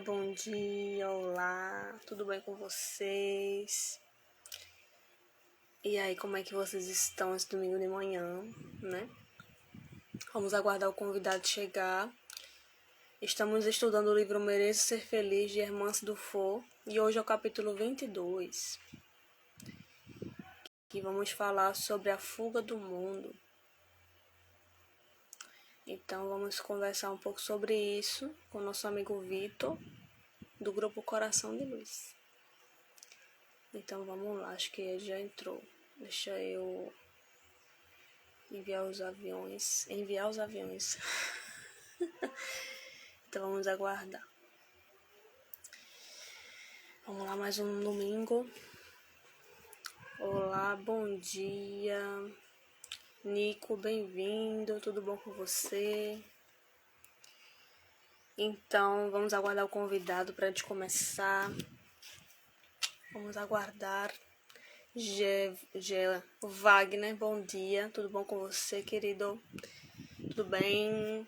bom dia, olá, tudo bem com vocês? E aí, como é que vocês estão esse domingo de manhã, né? Vamos aguardar o convidado chegar. Estamos estudando o livro Mereço Ser Feliz, de Hermance Dufour, e hoje é o capítulo 22, que vamos falar sobre a fuga do mundo. Então, vamos conversar um pouco sobre isso com o nosso amigo Vitor, do grupo Coração de Luz. Então, vamos lá, acho que ele já entrou. Deixa eu enviar os aviões. Então, vamos aguardar. Vamos lá, mais um domingo. Olá, bom dia. Nico, bem-vindo. Tudo bom com você? Então, vamos aguardar o convidado para a gente começar. Vamos aguardar. Wagner, bom dia. Tudo bom com você, querido? Tudo bem?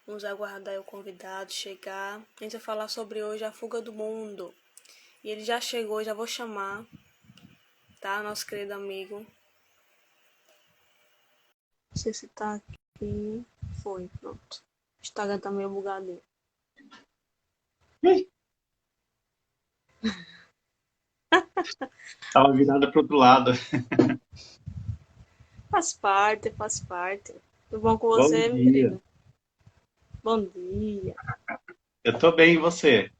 Vamos aguardar o convidado chegar. A gente vai falar sobre hoje a fuga do mundo. E ele já chegou, já vou chamar, tá? Nosso querido amigo. Não sei se tá aqui. Foi, pronto. O Instagram tá meio bugadinho. Tava virada pro outro lado. Faz parte. Tudo bom com Bom você, meu dia. querido? Bom dia. Eu tô bem, e você?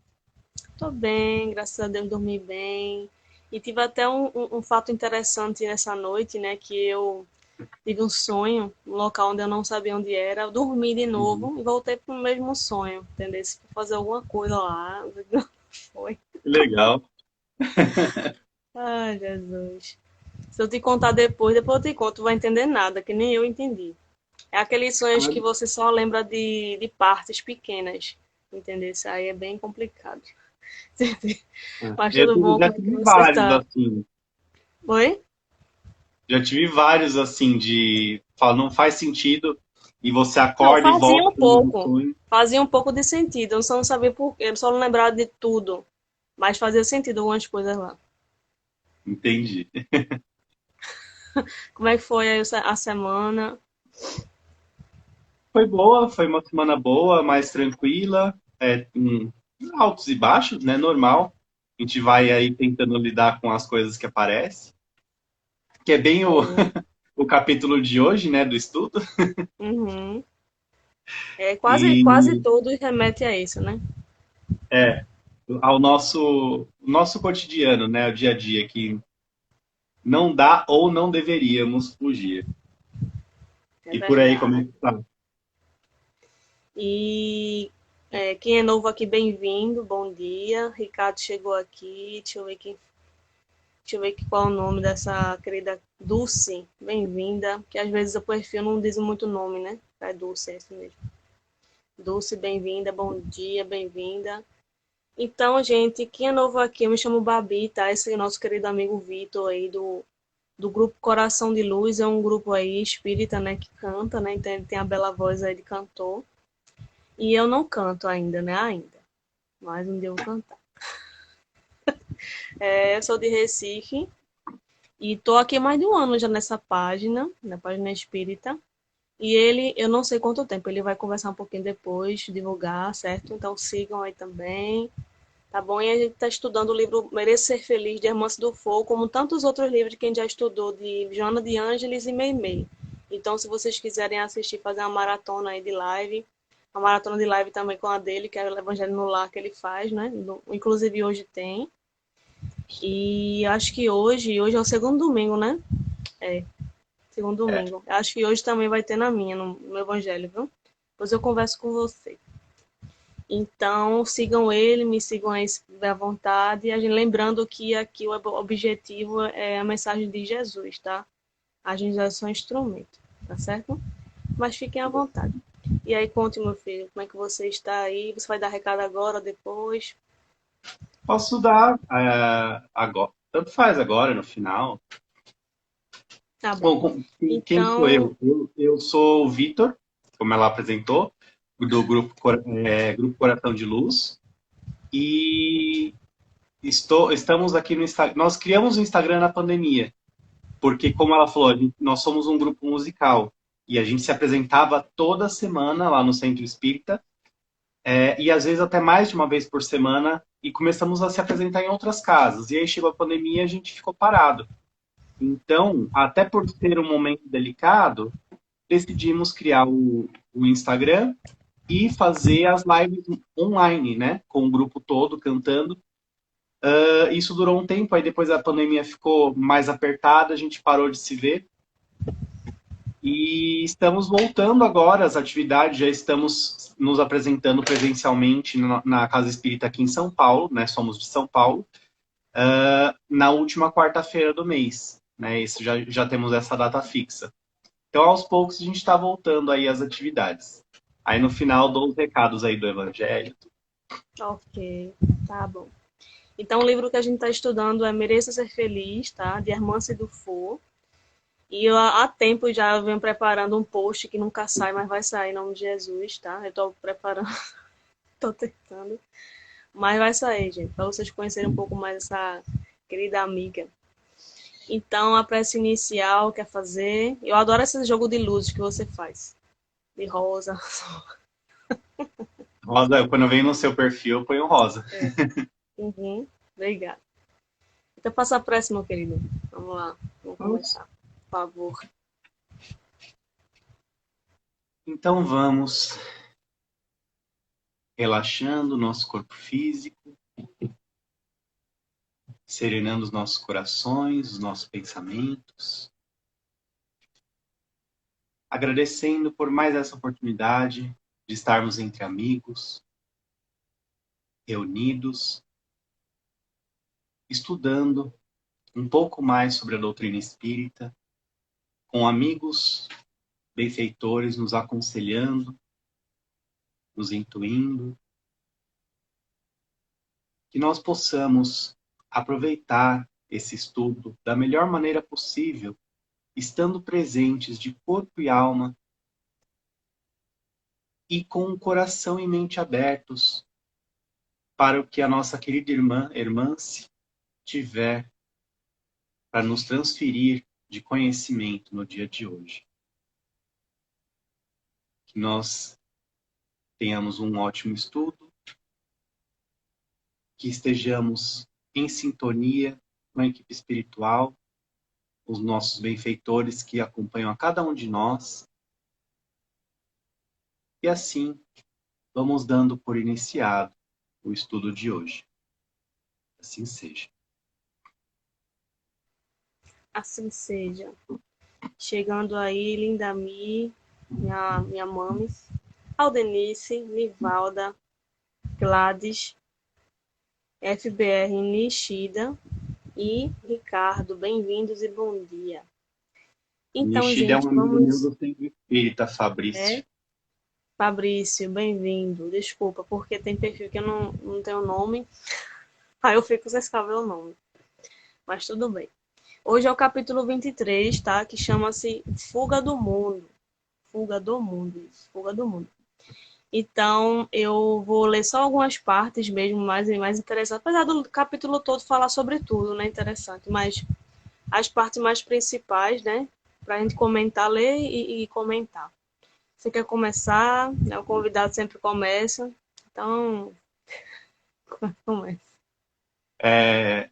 Tô bem, graças a Deus dormi bem. E tive até um fato interessante nessa noite, né? Que eu tive um sonho, um local onde eu não sabia onde era. Eu dormi de Uhum. novo e voltei pro mesmo sonho, entendeu? Pra fazer alguma coisa lá. Foi. Que legal. Ai, Jesus. Se eu te contar depois eu te conto, tu vai entender nada, que nem eu entendi. É aqueles sonhos que você só lembra de partes pequenas, entendeu? Isso aí é bem complicado. Mas Eu tudo bom, já como é que tive você vários está? assim. Oi? Já tive vários assim de fala, não faz sentido e você Não, acorda e volta pro mesmo sonho. fazia um pouco de sentido, eu só não sabia por quê, eu só não lembrava de tudo, mas fazia sentido algumas coisas lá. Entendi. Como é que foi aí a semana? Foi boa, foi uma semana boa, mais tranquila, altos e baixos, né? Normal. A gente vai aí tentando lidar com as coisas que aparecem, que é bem Sim. o capítulo de hoje, né, do estudo. Uhum. É, quase E tudo remete a isso, né? é, ao nosso cotidiano, né, o dia a dia, que não dá ou não deveríamos fugir. É E por aí, como é verdade. que tá? E quem é novo aqui, bem-vindo, bom dia. Ricardo chegou aqui, deixa eu ver aqui qual é o nome dessa querida Dulce, bem-vinda, que às vezes o perfil não diz muito nome, né? É Dulce, é isso mesmo. Dulce, bem-vinda, bom dia, bem-vinda. Então, gente, quem é novo aqui, eu me chamo Babi, tá? Esse é o nosso querido amigo Vitor aí do grupo Coração de Luz, é um grupo aí espírita, né, que canta, né? Então ele tem a bela voz aí de cantor. E eu não canto ainda, né? Ainda. Mas um dia eu vou cantar. Eu sou de Recife e tô aqui mais de um ano já nessa página, na página espírita. E ele, eu não sei quanto tempo, ele vai conversar um pouquinho depois, divulgar, certo? Então sigam aí também. Tá bom? E a gente está estudando o livro Merecer Ser Feliz, de Hermance Dufour, como tantos outros livros que a gente já estudou, de Joana de Ângeles e Meimei. Então, se vocês quiserem assistir, fazer uma maratona aí de live, uma maratona de live também com a dele, que é o Evangelho no Lar que ele faz, né? Inclusive hoje tem. E acho que hoje é o segundo domingo, né? É, segundo É, domingo. Acho que hoje também vai ter na minha, no Evangelho, viu? Depois eu converso com você. Então, sigam ele, me sigam aí se tiver à vontade. E a gente, lembrando que aqui o objetivo é a mensagem de Jesus, tá? A gente é só um instrumento, tá certo? Mas fiquem à vontade. E aí, conte, meu filho, como é que você está aí? Você vai dar recado agora ou depois? posso dar agora, tanto faz agora, no final. Tá bom. Bom, quem sou Então, eu? Eu sou o Vitor, como ela apresentou. do Grupo Coração de Luz. E estamos aqui no Instagram. Nós criamos o Instagram na pandemia, porque, como ela falou, nós somos um grupo musical. E a gente se apresentava toda semana lá no Centro Espírita, e às vezes até mais de uma vez por semana, e começamos a se apresentar em outras casas. E aí chegou a pandemia e a gente ficou parado. Então, até por ter um momento delicado, decidimos criar o Instagram e fazer as lives online, né? Com o grupo todo cantando. Isso durou um tempo, aí depois a pandemia ficou mais apertada, a gente parou de se ver. E estamos voltando agora às atividades, já estamos nos apresentando presencialmente na Casa Espírita aqui em São Paulo, né? Somos de São Paulo, na última quarta-feira do mês, né? Já temos essa data fixa. Então, aos poucos, a gente está voltando aí às atividades. Aí, no final, dou os recados aí do Evangelho. Ok, tá bom. Então, o livro que a gente está estudando é Mereça Ser Feliz, tá? De Hermance Dufour. E eu, há tempo já venho preparando um post que nunca sai, mas vai sair em nome de Jesus, tá? Eu estou preparando, estou tentando. Mas vai sair, gente, para vocês conhecerem um pouco mais essa querida amiga. Então, a prece inicial quer fazer. Eu adoro esse jogo de luzes que você faz. De rosa. Rosa, quando eu venho no seu perfil, eu ponho rosa. É. Uhum. Obrigada. Então, passa a prece, meu querido. Vamos lá. Vamos começar. Por favor. Então, vamos relaxando o nosso corpo físico, serenando os nossos corações, os nossos pensamentos, agradecendo por mais essa oportunidade de estarmos entre amigos, reunidos, estudando um pouco mais sobre a doutrina espírita, com amigos benfeitores nos aconselhando, nos intuindo, que nós possamos aproveitar esse estudo da melhor maneira possível, estando presentes de corpo e alma e com o coração e mente abertos para o que a nossa querida Irmãce tiver para nos transferir de conhecimento no dia de hoje. Que nós tenhamos um ótimo estudo, que estejamos em sintonia com a equipe espiritual, os nossos benfeitores que acompanham a cada um de nós. E assim, vamos dando por iniciado o estudo de hoje. Assim seja. Assim seja. Chegando aí, Linda Mi, minha mames, Aldenice, Nivalda, Gladys, FBR Nishida e Ricardo. Bem-vindos e bom dia. Então, Nishida é gente, um amigo meu vamos. do Centro Espírita, Fabrício. É, Fabrício, bem-vindo. Desculpa, porque tem perfil que eu não tenho nome. Aí eu fico sem saber o nome. Mas tudo bem. Hoje é o capítulo 23, tá? Que chama-se Fuga do Mundo. Fuga do Mundo, isso. Fuga do Mundo. Então, eu vou ler só algumas partes mesmo, mais interessantes. Apesar do capítulo todo falar sobre tudo, né? Interessante. Mas as partes mais principais, né? Pra gente comentar, ler e comentar. Você quer começar? Né? O convidado sempre começa. Então, começa.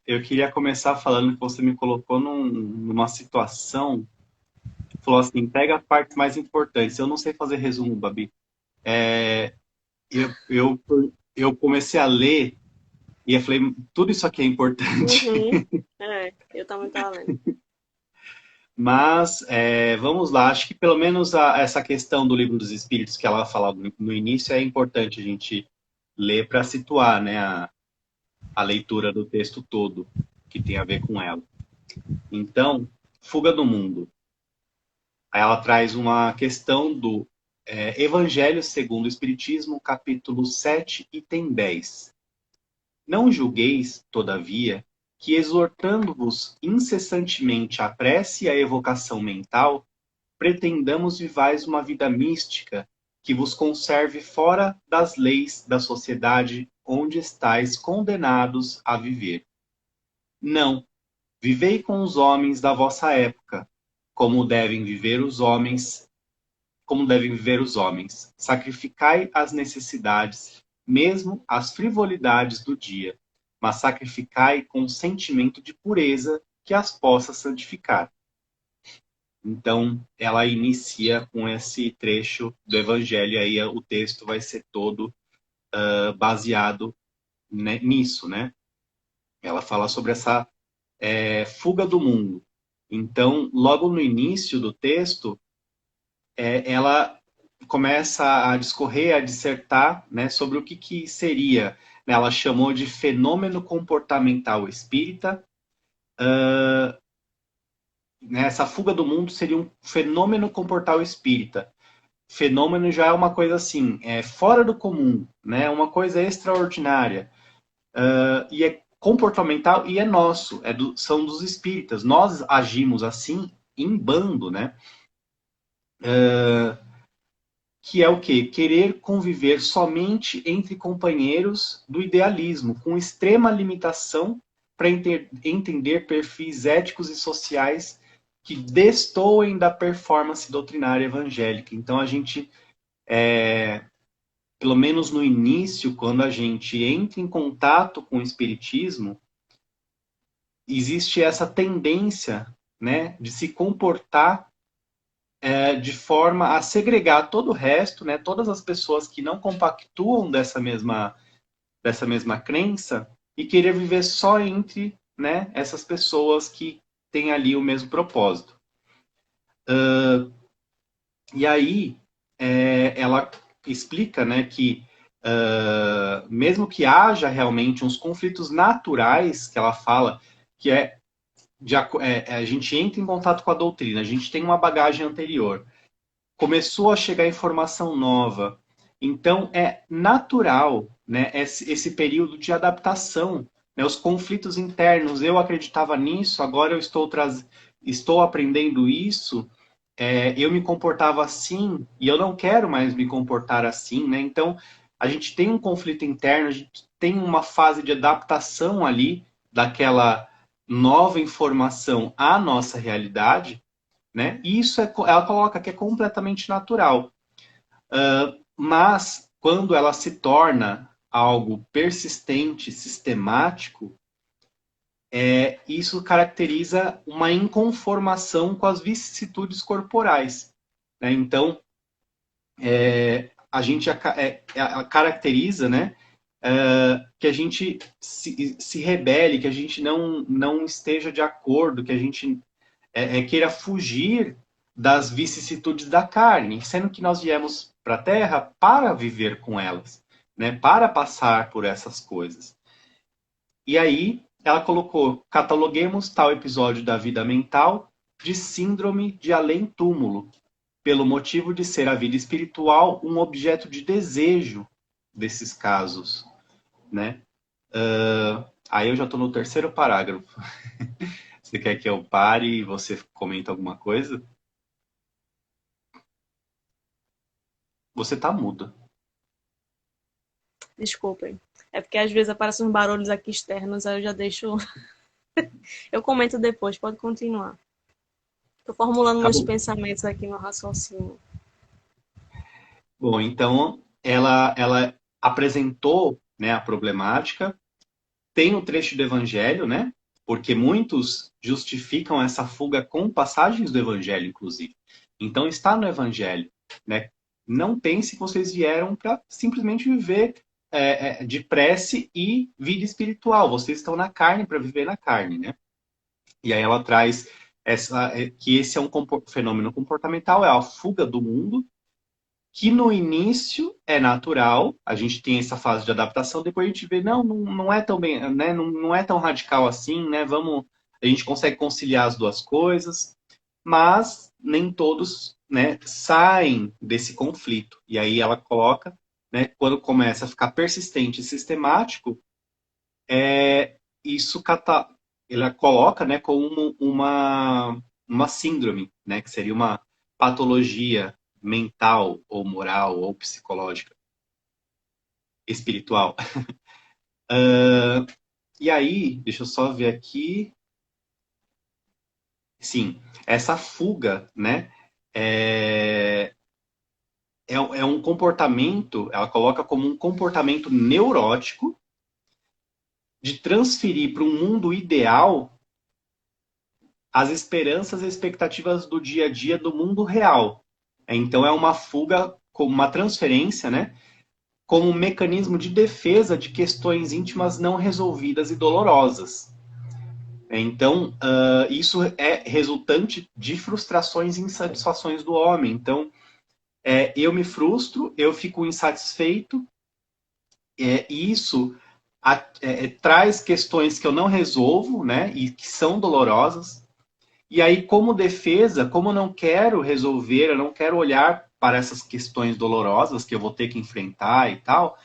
Eu queria começar falando que você me colocou numa situação, falou assim, pega as partes mais importantes. Eu não sei fazer resumo, Babi. É, eu, eu, eu comecei a ler e eu falei, tudo isso aqui é importante. Uhum. É, eu também estava lendo. Mas vamos lá, acho que pelo menos essa questão do Livro dos Espíritos que ela falava no início é importante a gente ler para situar, né, a leitura do texto todo que tem a ver com ela. Então, Fuga do Mundo. Aí ela traz uma questão do Evangelho segundo o Espiritismo, capítulo 7, item 10. Não julgueis, todavia, que exortando-vos incessantemente a prece e a evocação mental, pretendamos vivais uma vida mística que vos conserve fora das leis da sociedade onde estáis condenados a viver. Não, vivei com os homens da vossa época, como devem viver os homens, como devem viver os homens. Sacrificai as necessidades, mesmo as frivolidades do dia, mas sacrificai com um sentimento de pureza que as possa santificar. Então, ela inicia com esse trecho do Evangelho, e aí o texto vai ser todo baseado, né, nisso, né? Ela fala sobre essa fuga do mundo. Então, logo no início do texto, ela começa a discorrer, a dissertar, né, sobre o que seria. Né, ela chamou de fenômeno comportamental espírita. Né, essa fuga do mundo seria um fenômeno comportamental espírita. Fenômeno já é uma coisa assim, fora do comum, né, uma coisa extraordinária. E é comportamental e é nosso, são dos espíritas. Nós agimos assim em bando, né? Que é o quê? Querer conviver somente entre companheiros do idealismo, com extrema limitação para entender perfis éticos e sociais que destoem da performance doutrinária evangélica. Então, a gente, pelo menos no início, quando a gente entra em contato com o espiritismo, existe essa tendência, né, de se comportar de forma a segregar todo o resto, né, todas as pessoas que não compactuam dessa mesma crença e querer viver só entre, né, essas pessoas que têm ali o mesmo propósito. E aí ela explica, né, que mesmo que haja realmente uns conflitos naturais, que ela fala, que a gente entra em contato com a doutrina, a gente tem uma bagagem anterior, começou a chegar informação nova. Então, é natural, né, esse período de adaptação, né, os conflitos internos. Eu acreditava nisso, agora eu estou aprendendo isso, eu me comportava assim e eu não quero mais me comportar assim. Né? Então, a gente tem um conflito interno, a gente tem uma fase de adaptação ali daquela nova informação à nossa realidade, né? E isso ela coloca que é completamente natural. Mas quando ela se torna algo persistente, sistemático, isso caracteriza uma inconformação com as vicissitudes corporais. Né? Então, a gente caracteriza, né, que a gente se rebele, que a gente não esteja de acordo, que a gente queira fugir das vicissitudes da carne, sendo que nós viemos para a Terra para viver com elas, né? Para passar por essas coisas. E aí ela colocou, cataloguemos tal episódio da vida mental de síndrome de além-túmulo, pelo motivo de ser a vida espiritual um objeto de desejo desses casos, né? Aí eu já estou no terceiro parágrafo. Você quer que eu pare e você comenta alguma coisa? Você tá muda. Desculpem. É porque às vezes aparecem uns barulhos aqui externos, aí eu já deixo. Eu comento depois, pode continuar. Tô formulando Tá meus bom. pensamentos aqui, meu raciocínio. Bom, então ela apresentou, né, a problemática. Tem o trecho do Evangelho, né? Porque muitos justificam essa fuga com passagens do Evangelho, inclusive. Então está no Evangelho, né? Não pense que vocês vieram para simplesmente viver de prece e vida espiritual. Vocês estão na carne para viver na carne, né? E aí ela traz que esse é um fenômeno comportamental, é a fuga do mundo, que no início é natural, a gente tem essa fase de adaptação, depois a gente vê, não é tão bem, né? Não é tão radical assim, né? A gente consegue conciliar as duas coisas, mas nem todos, né, saem desse conflito. E aí ela coloca, né, quando começa a ficar persistente e sistemático, isso ela coloca, né, como uma síndrome, né, que seria uma patologia mental, ou moral, ou psicológica, espiritual. E aí, deixa eu só ver aqui. Sim, essa fuga, né? É, é um comportamento, ela coloca como um comportamento neurótico de transferir para um mundo ideal as esperanças e expectativas do dia a dia do mundo real. Então é uma fuga, como uma transferência, né? Como um mecanismo de defesa de questões íntimas não resolvidas e dolorosas. Então, isso é resultante de frustrações e insatisfações do homem. Então, eu me frustro, eu fico insatisfeito, e isso traz questões que eu não resolvo, né, e que são dolorosas. E aí, como defesa, como eu não quero resolver, eu não quero olhar para essas questões dolorosas que eu vou ter que enfrentar e tal,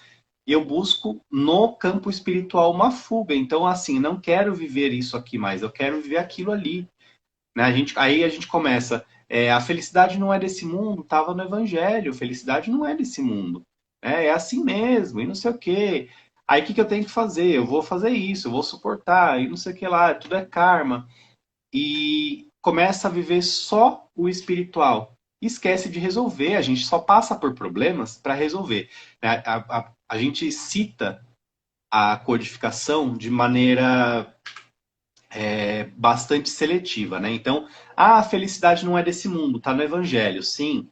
eu busco no campo espiritual uma fuga. Então, assim, não quero viver isso aqui mais, eu quero viver aquilo ali. Né? Aí a gente começa, a felicidade não é desse mundo, estava no Evangelho, felicidade não é desse mundo. É assim mesmo, e não sei o quê. Aí o que eu tenho que fazer? Eu vou fazer isso, eu vou suportar, e não sei o que lá, tudo é karma. E começa a viver só o espiritual. Esquece de resolver, a gente só passa por problemas para resolver. A gente cita a codificação de maneira bastante seletiva, né? Então, a felicidade não é desse mundo, tá no Evangelho, sim.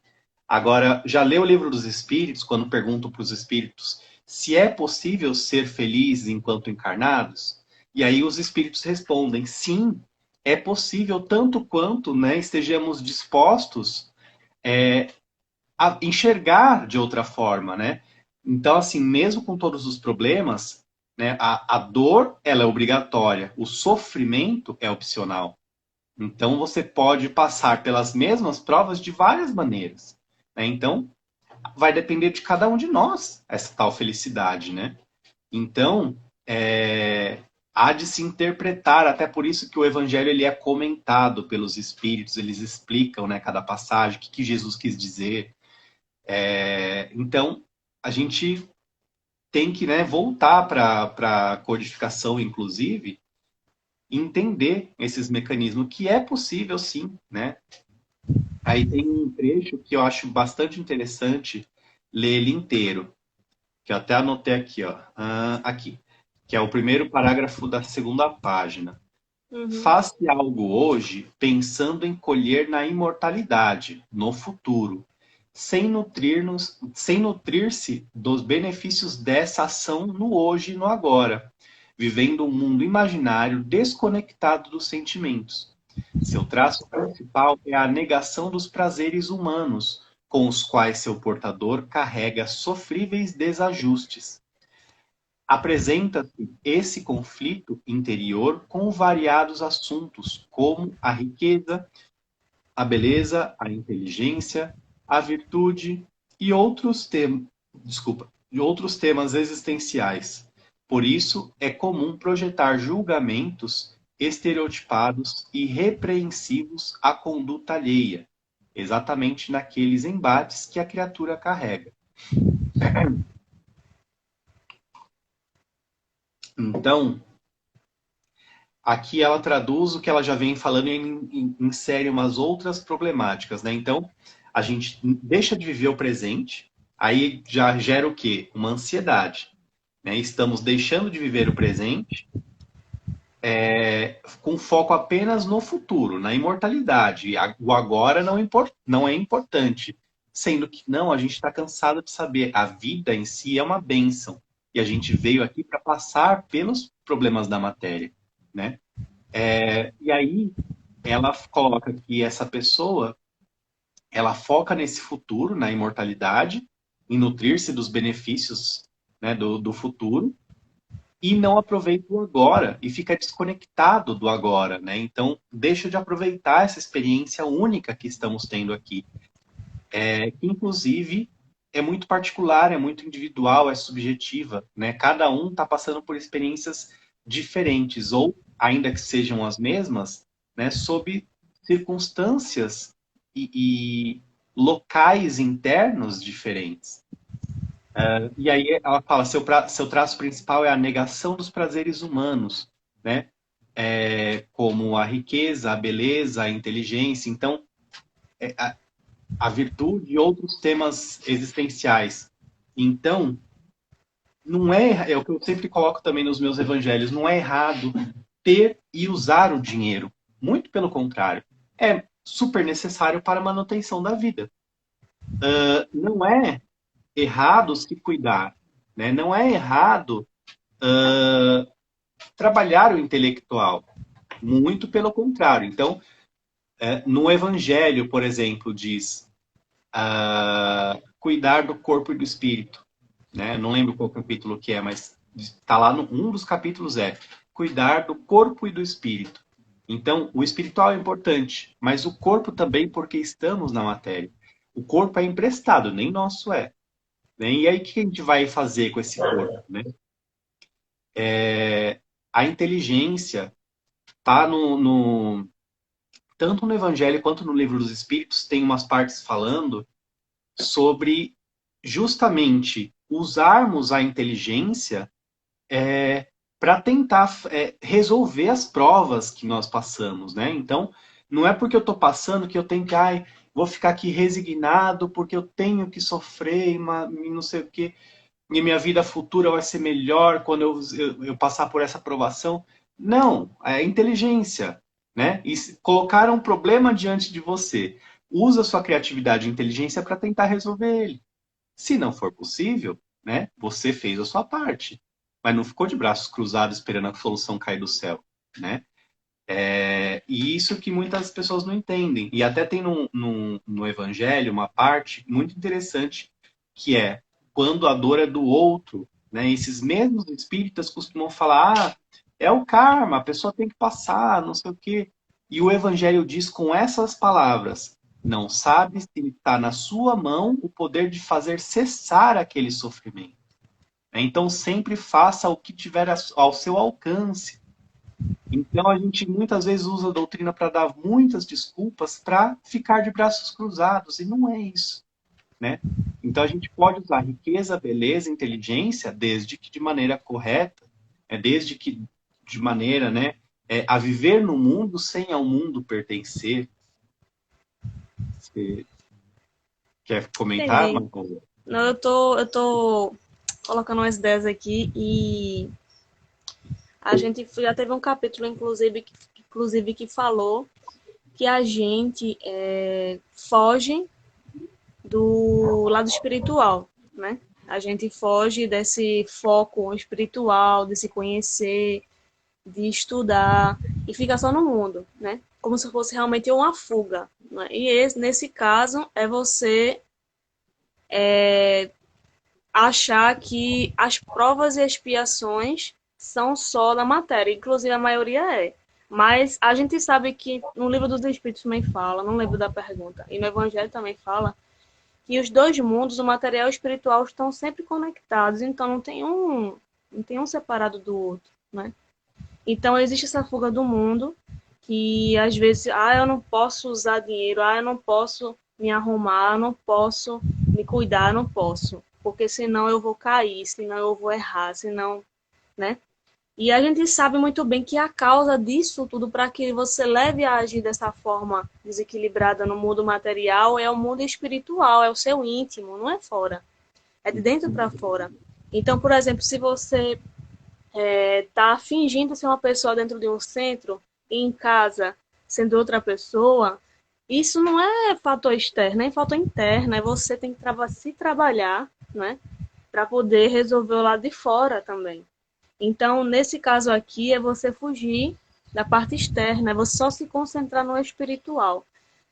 Agora, já leu o Livro dos Espíritos, quando perguntam para os espíritos se é possível ser feliz enquanto encarnados? E aí os espíritos respondem, sim, é possível, tanto quanto, né, estejamos dispostos a enxergar de outra forma, né? Então, assim, mesmo com todos os problemas, né, a dor, ela é obrigatória, o sofrimento é opcional. Então, você pode passar pelas mesmas provas de várias maneiras, né? Então, vai depender de cada um de nós essa tal felicidade, né? Então, há de se interpretar, até por isso que o evangelho ele é comentado pelos espíritos, eles explicam, né, cada passagem, o que Jesus quis dizer. Então, a gente tem que, né, voltar para a codificação, inclusive, e entender esses mecanismos, que é possível sim, né? Aí tem um trecho que eu acho bastante interessante ler ele inteiro, que eu até anotei aqui, ó, aqui, que é o primeiro parágrafo da segunda página. Uhum. Faz-se algo hoje pensando em colher na imortalidade, no futuro, sem nutrir-se dos benefícios dessa ação no hoje e no agora, vivendo um mundo imaginário desconectado dos sentimentos. Seu traço principal é a negação dos prazeres humanos, com os quais seu portador carrega sofríveis desajustes. Apresenta-se esse conflito interior com variados assuntos, como a riqueza, a beleza, a inteligência, a virtude e outros temas existenciais. Por isso, é comum projetar julgamentos estereotipados e repreensivos à conduta alheia, exatamente naqueles embates que a criatura carrega. Então, aqui ela traduz o que ela já vem falando e insere umas outras problemáticas, né? Então, a gente deixa de viver o presente, aí já gera o quê? Uma ansiedade, né? Estamos deixando de viver o presente com foco apenas no futuro, na imortalidade. O agora não é importante. Sendo que não, a gente está cansado de saber. A vida em si é uma bênção. E a gente veio aqui para passar pelos problemas da matéria, né? E aí ela coloca que essa pessoa, ela foca nesse futuro, na imortalidade, em nutrir-se dos benefícios, né, do futuro, e não aproveita o agora, e fica desconectado do agora, né? Então, deixa de aproveitar essa experiência única que estamos tendo aqui, que inclusive é muito particular, é muito individual, é subjetiva, né? Cada um está passando por experiências diferentes, ou ainda que sejam as mesmas, né? Sob circunstâncias e locais internos diferentes. E aí ela fala, seu traço principal é a negação dos prazeres humanos, né? Como a riqueza, a beleza, a inteligência. Então, a virtude e outros temas existenciais. Então, não é o que eu sempre coloco também nos meus evangelhos, não é errado ter e usar o dinheiro. Muito pelo contrário. É super necessário para a manutenção da vida. Não é errado se cuidar, né? Não é errado trabalhar o intelectual. Muito pelo contrário. Então, no Evangelho, por exemplo, diz cuidar do corpo e do espírito. Né? Não lembro qual capítulo que é, mas está lá um dos capítulos cuidar do corpo e do espírito. Então, o espiritual é importante, mas o corpo também, porque estamos na matéria. O corpo é emprestado, nem nosso é. Né? E aí, o que a gente vai fazer com esse corpo? Né? A inteligência está tanto no Evangelho quanto no Livro dos Espíritos, tem umas partes falando sobre justamente usarmos a inteligência para tentar resolver as provas que nós passamos, né? Então, não é porque eu estou passando que eu tenho que, vou ficar aqui resignado porque eu tenho que sofrer e não sei o quê, e minha vida futura vai ser melhor quando eu passar por essa provação. Não, é inteligência, né? E colocar um problema diante de você, usa sua criatividade e inteligência para tentar resolver ele. Se não for possível, né, você fez a sua parte, mas não ficou de braços cruzados esperando a solução cair do céu, né? E isso que muitas pessoas não entendem. E até tem no Evangelho uma parte muito interessante que é quando a dor é do outro, né? Esses mesmos espíritas costumam falar, é o karma, a pessoa tem que passar, não sei o quê. E o Evangelho diz com essas palavras, não sabe se está na sua mão o poder de fazer cessar aquele sofrimento. Então sempre faça o que tiver ao seu alcance. Então a gente muitas vezes usa a doutrina para dar muitas desculpas para ficar de braços cruzados, e não é isso, né? Então a gente pode usar riqueza, beleza, inteligência, desde que de maneira correta, desde que de maneira, né, a viver no mundo sem ao mundo pertencer. Você quer comentar, Entendi. Marcos? Não, eu tô colocando umas ideias aqui e a gente já teve um capítulo, inclusive que falou que a gente foge do lado espiritual, né? A gente foge desse foco espiritual, de se conhecer, de estudar e fica só no mundo, né? Como se fosse realmente uma fuga, né? E nesse caso é você achar que as provas e expiações são só da matéria, inclusive a maioria é. Mas a gente sabe que no livro dos Espíritos também fala, não lembro da pergunta, e no Evangelho também fala, que os dois mundos, o material e o espiritual, estão sempre conectados, então não tem um separado do outro, né? Então existe essa fuga do mundo, que às vezes, eu não posso usar dinheiro, eu não posso me arrumar, eu não posso me cuidar, eu não posso, porque senão eu vou cair, senão eu vou errar, senão, né? E a gente sabe muito bem que a causa disso tudo, para que você leve a agir dessa forma desequilibrada no mundo material, é o mundo espiritual, é o seu íntimo, não é fora. É de dentro para fora. Então, por exemplo, se você está fingindo ser uma pessoa dentro de um centro e em casa sendo outra pessoa, isso não é fator externo, é fator interno. É você tem que se trabalhar, né, para poder resolver o lado de fora também. Então, nesse caso aqui, é você fugir da parte externa, é você só se concentrar no espiritual.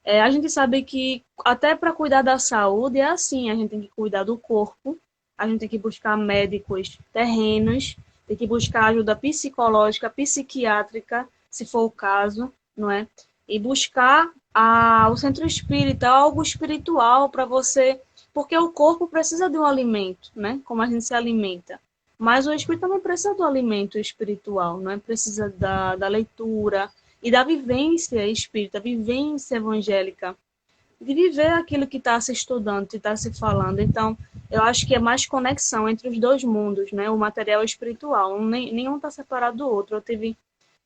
A gente sabe que até para cuidar da saúde é assim, a gente tem que cuidar do corpo, a gente tem que buscar médicos terrenos, tem que buscar ajuda psicológica, psiquiátrica, se for o caso, não é? E buscar o centro espírita, algo espiritual para você, porque o corpo precisa de um alimento, né? Como a gente se alimenta. Mas o espírito também precisa do alimento espiritual, não é? Precisa da leitura e da vivência espírita, vivência evangélica. de viver aquilo que está se estudando, que está se falando. Então, eu acho que é mais conexão entre os dois mundos, né? O material e o espiritual. Nenhum está separado do outro. Eu tive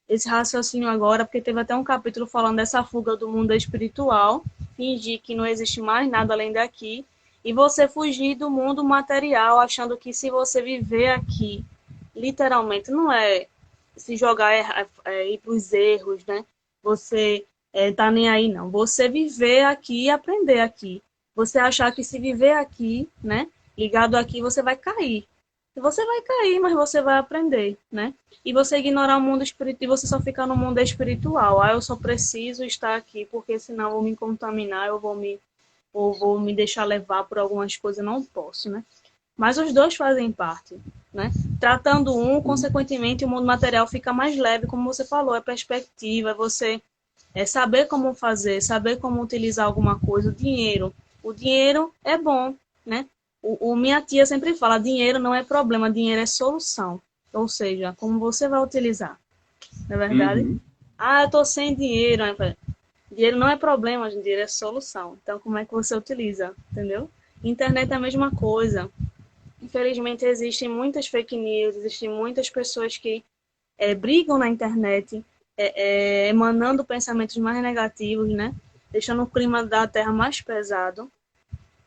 esse raciocínio agora, porque teve até um capítulo falando dessa fuga do mundo espiritual, fingir que não existe mais nada além daqui, e você fugir do mundo material, achando que se você viver aqui, literalmente, não é se jogar, ir para os erros, né? Você tá nem aí, não. Você viver aqui e aprender aqui. Você achar que se viver aqui, né? Ligado aqui, você vai cair. Você vai cair, mas você vai aprender, né? E você ignorar o mundo espiritual, e você só ficar no mundo espiritual. Ah, eu só preciso estar aqui, porque senão eu vou me contaminar, ou vou me deixar levar por algumas coisas, não posso, né? Mas os dois fazem parte, né? Tratando um, consequentemente, o mundo material fica mais leve, como você falou, é perspectiva, é você saber como fazer, saber como utilizar alguma coisa, o dinheiro é bom, né? Minha tia sempre fala, dinheiro não é problema, dinheiro é solução. Ou seja, como você vai utilizar, não é verdade? Uhum. Ah, eu tô sem dinheiro. Dinheiro não é problema, dinheiro é solução. Então, como é que você utiliza, entendeu? Internet é a mesma coisa. Infelizmente, existem muitas fake news, existem muitas pessoas que brigam na internet, emanando pensamentos mais negativos, né? Deixando o clima da Terra mais pesado.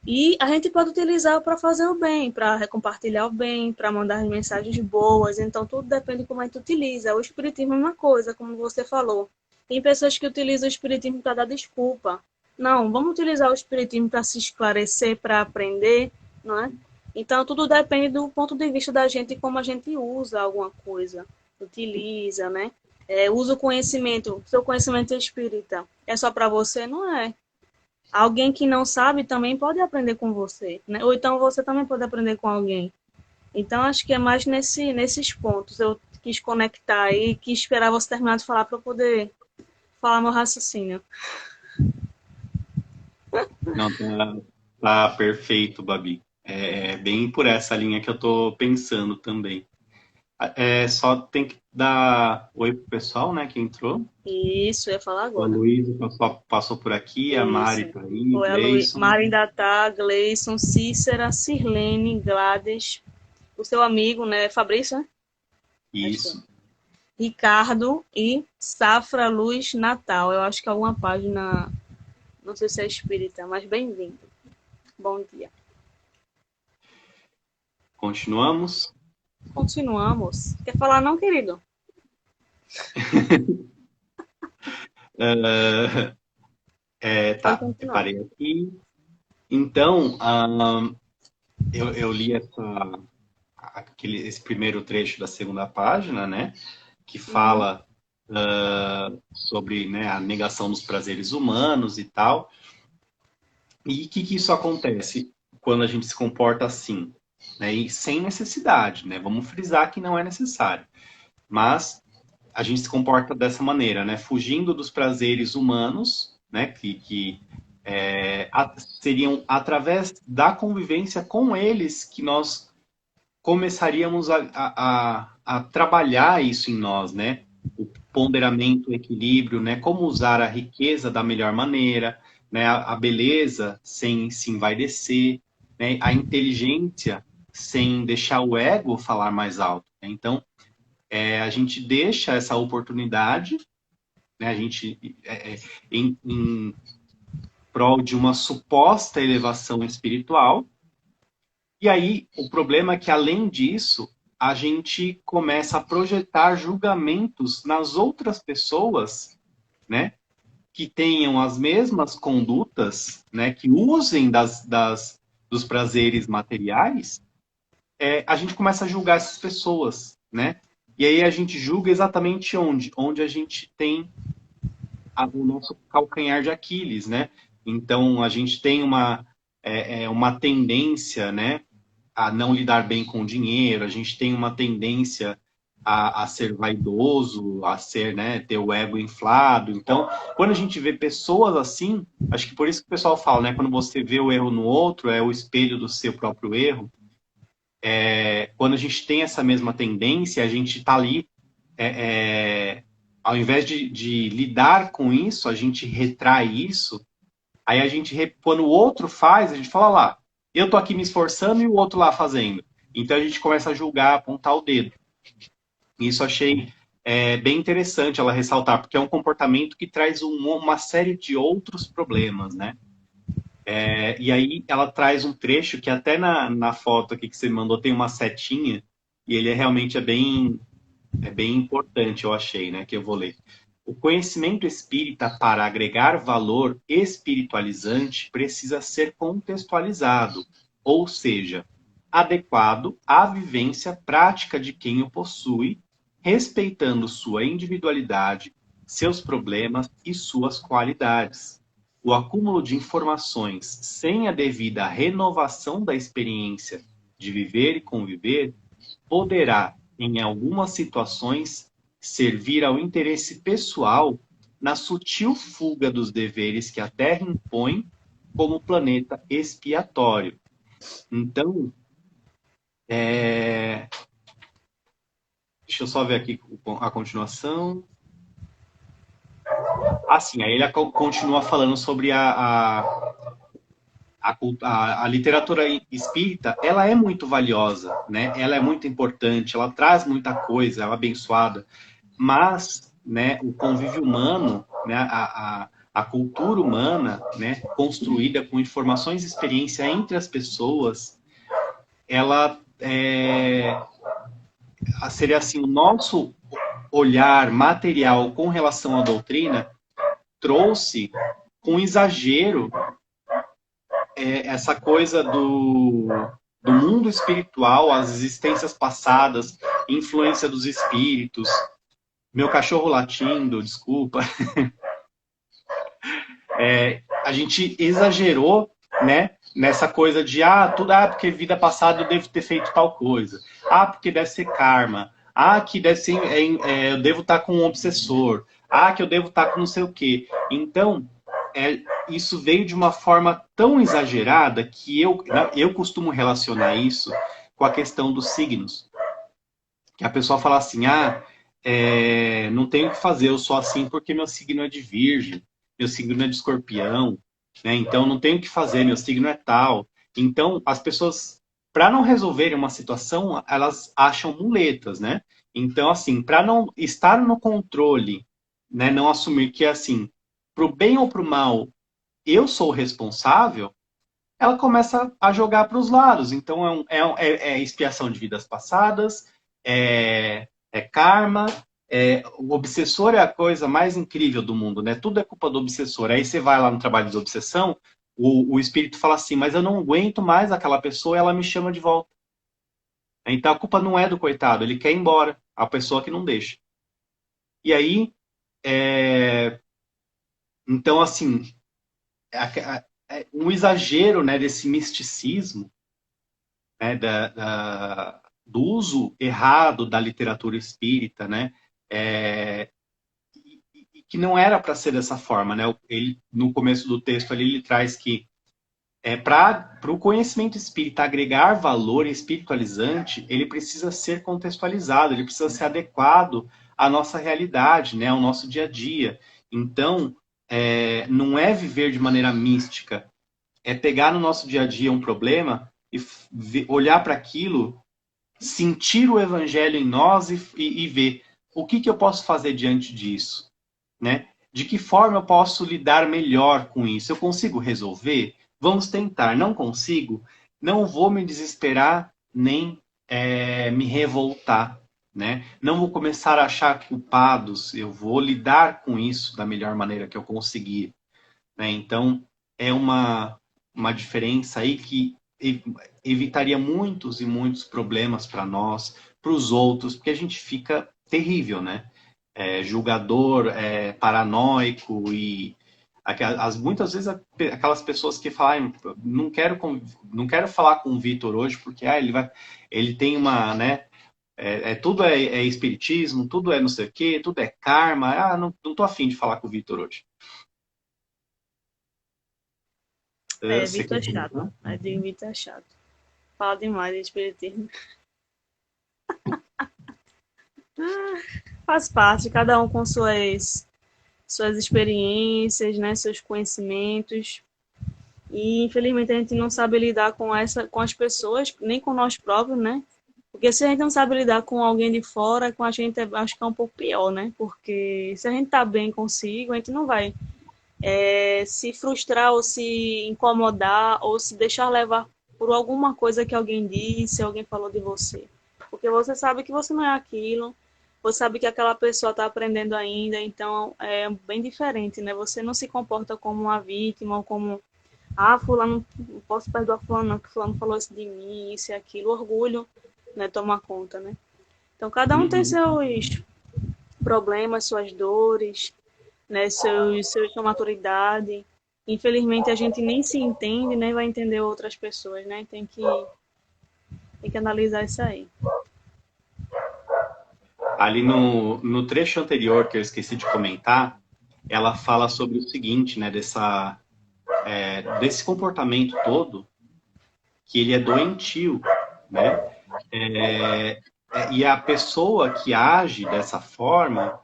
E a gente pode utilizar para fazer o bem, para compartilhar o bem, para mandar mensagens boas. Então, tudo depende de como a gente utiliza. O espiritismo é uma coisa, como você falou. Tem pessoas que utilizam o espiritismo para dar desculpa. Não, vamos utilizar o espiritismo para se esclarecer, para aprender, não é? Então, tudo depende do ponto de vista da gente e como a gente usa alguma coisa. Utiliza, né? Usa o conhecimento. Seu conhecimento espírita é só para você? Não é. Alguém que não sabe também pode aprender com você, né? Ou então você também pode aprender com alguém. Então, acho que é mais nesses pontos. Eu quis conectar e quis esperar você terminar de falar para eu poder falar meu raciocínio. Não, tá perfeito, Babi. É bem por essa linha que eu tô pensando também. Só tem que dar oi pro pessoal, né, que entrou. Isso, eu ia falar O agora. Luiz passou por aqui, a Mari Isso. tá aí, Oi, Luiz. Gleison. Mari ainda tá, Gleison, Cícera, Sirlene, Gladys, o seu amigo, né? Fabrício, né? Acho que é. Isso. Ricardo e Safra Luz Natal. Eu acho que é alguma página, não sei se é espírita, mas bem-vindo. Bom dia. Continuamos. Continuamos. Quer falar não, querido? Pode Tá, eu continuar. parei aqui. Então, eu li esse primeiro trecho da segunda página, né? Que Uhum. fala sobre, né, a negação dos prazeres humanos e tal. E o que isso acontece quando a gente se comporta assim? Né? E sem necessidade, né? Vamos frisar que não é necessário. Mas a gente se comporta dessa maneira, né? Fugindo dos prazeres humanos, né? Seriam através da convivência com eles que nós começaríamos a trabalhar isso em nós, né? O ponderamento, o equilíbrio, né? Como usar a riqueza da melhor maneira, né? A beleza sem se envaidecer, né? A inteligência sem deixar o ego falar mais alto. Né? Então, a gente deixa essa oportunidade, né? A gente, em prol de uma suposta elevação espiritual. E aí, o problema é que, além disso, a gente começa a projetar julgamentos nas outras pessoas, né? Que tenham as mesmas condutas, né? Que usem dos prazeres materiais. A gente começa a julgar essas pessoas, né? E aí a gente julga exatamente onde? Onde a gente tem o nosso calcanhar de Aquiles, né? Então, a gente tem uma tendência, né? A não lidar bem com o dinheiro, a gente tem uma tendência a ser vaidoso, a ser, né, ter o ego inflado. Então, quando a gente vê pessoas assim, acho que por isso que o pessoal fala, né, quando você vê o erro no outro, é o espelho do seu próprio erro. Quando a gente tem essa mesma tendência, a gente está ali, ao invés de lidar com isso, a gente retrai isso, Aí a gente, quando o outro faz, a gente fala lá, eu tô aqui me esforçando e o outro lá fazendo. Então a gente começa a julgar, apontar o dedo. Isso achei bem interessante ela ressaltar, porque é um comportamento que traz uma série de outros problemas, né? E aí ela traz um trecho que até na foto aqui que você mandou tem uma setinha, e ele realmente é bem importante, eu achei, né? Que eu vou ler. O conhecimento espírita, para agregar valor espiritualizante, precisa ser contextualizado, ou seja, adequado à vivência prática de quem o possui, respeitando sua individualidade, seus problemas e suas qualidades. O acúmulo de informações sem a devida renovação da experiência de viver e conviver poderá, em algumas situações, servir ao interesse pessoal na sutil fuga dos deveres que a Terra impõe como planeta expiatório. Então, deixa eu só ver aqui a continuação. Assim, aí ele continua falando sobre a literatura espírita, ela é muito valiosa, né? Ela é muito importante, ela traz muita coisa, ela é abençoada, mas, né, o convívio humano, né, a cultura humana, né, construída com informações e experiência entre as pessoas, ela seria assim, o nosso olhar material com relação à doutrina trouxe com exagero essa coisa do mundo espiritual, as existências passadas, influência dos espíritos, meu cachorro latindo, desculpa. A gente exagerou, né, nessa coisa de tudo porque vida passada eu devo ter feito tal coisa, porque deve ser karma, que deve ser eu devo estar com um obsessor, que eu devo estar com não sei o quê. Então isso veio de uma forma tão exagerada que eu costumo relacionar isso com a questão dos signos, que a pessoa fala assim, não tenho o que fazer, eu sou assim porque meu signo é de Virgem, meu signo é de Escorpião, né? Então não tenho o que fazer, meu signo é tal. Então as pessoas, para não resolverem uma situação, elas acham muletas, né? Então assim, para não estar no controle, né, não assumir que assim, pro bem ou pro mal, eu sou o responsável, ela começa a jogar para os lados. Então é expiação de vidas passadas, é karma. O obsessor é a coisa mais incrível do mundo, né? Tudo é culpa do obsessor. Aí você vai lá no trabalho de obsessão, o espírito fala assim, mas eu não aguento mais aquela pessoa, ela me chama de volta. Então a culpa não é do coitado, ele quer ir embora, a pessoa que não deixa. E aí, então assim, um exagero, né, desse misticismo, né, do uso errado da literatura espírita, né, que não era para ser dessa forma, né? Ele no começo do texto ali ele traz que para o conhecimento espírita agregar valor espiritualizante, ele precisa ser contextualizado, ele precisa ser adequado à nossa realidade, né, ao nosso dia a dia. Então, não é viver de maneira mística, é pegar no nosso dia a dia um problema e olhar para aquilo, sentir o evangelho em nós e ver o que eu posso fazer diante disso, né? De que forma eu posso lidar melhor com isso? Eu consigo resolver? Vamos tentar. Não consigo? Não vou me desesperar nem me revoltar, né? Não vou começar a achar culpados. Eu vou lidar com isso da melhor maneira que eu conseguir, né? Então é uma diferença aí que evitaria muitos e muitos problemas para nós, para os outros, porque a gente fica terrível, né? Julgador, paranoico e muitas vezes aquelas pessoas que falam, não quero falar com o Vitor hoje porque ele tem uma, né? Tudo é espiritismo, tudo é não sei o quê, tudo é karma. Não tô afim de falar com o Vitor hoje. Você Vitor quer é chato. comentar? Vitor é chato. Fala demais de espiritismo. Faz parte, cada um com suas experiências, né, seus conhecimentos. E infelizmente a gente não sabe lidar com as pessoas, nem com nós próprios, né? Porque se a gente não sabe lidar com alguém de fora, com a gente, acho que é um pouco pior, né? Porque se a gente tá bem consigo, a gente não vai se frustrar ou se incomodar ou se deixar levar por alguma coisa que alguém disse, alguém falou de você. Porque você sabe que você não é aquilo, você sabe que aquela pessoa está aprendendo ainda, então é bem diferente, né? Você não se comporta como uma vítima ou como, fulano, não posso perdoar fulano, não, que fulano falou isso de mim, isso e aquilo. Orgulho, né? Toma conta, né? Então cada um tem Uhum. seus problemas, suas dores, né, sua maturidade. Infelizmente a gente nem se entende, nem vai entender outras pessoas, né? Tem que analisar isso aí. Ali no trecho anterior, que eu esqueci de comentar, ela fala sobre o seguinte, né, desse comportamento todo, que ele é doentio, né? E a pessoa que age dessa forma,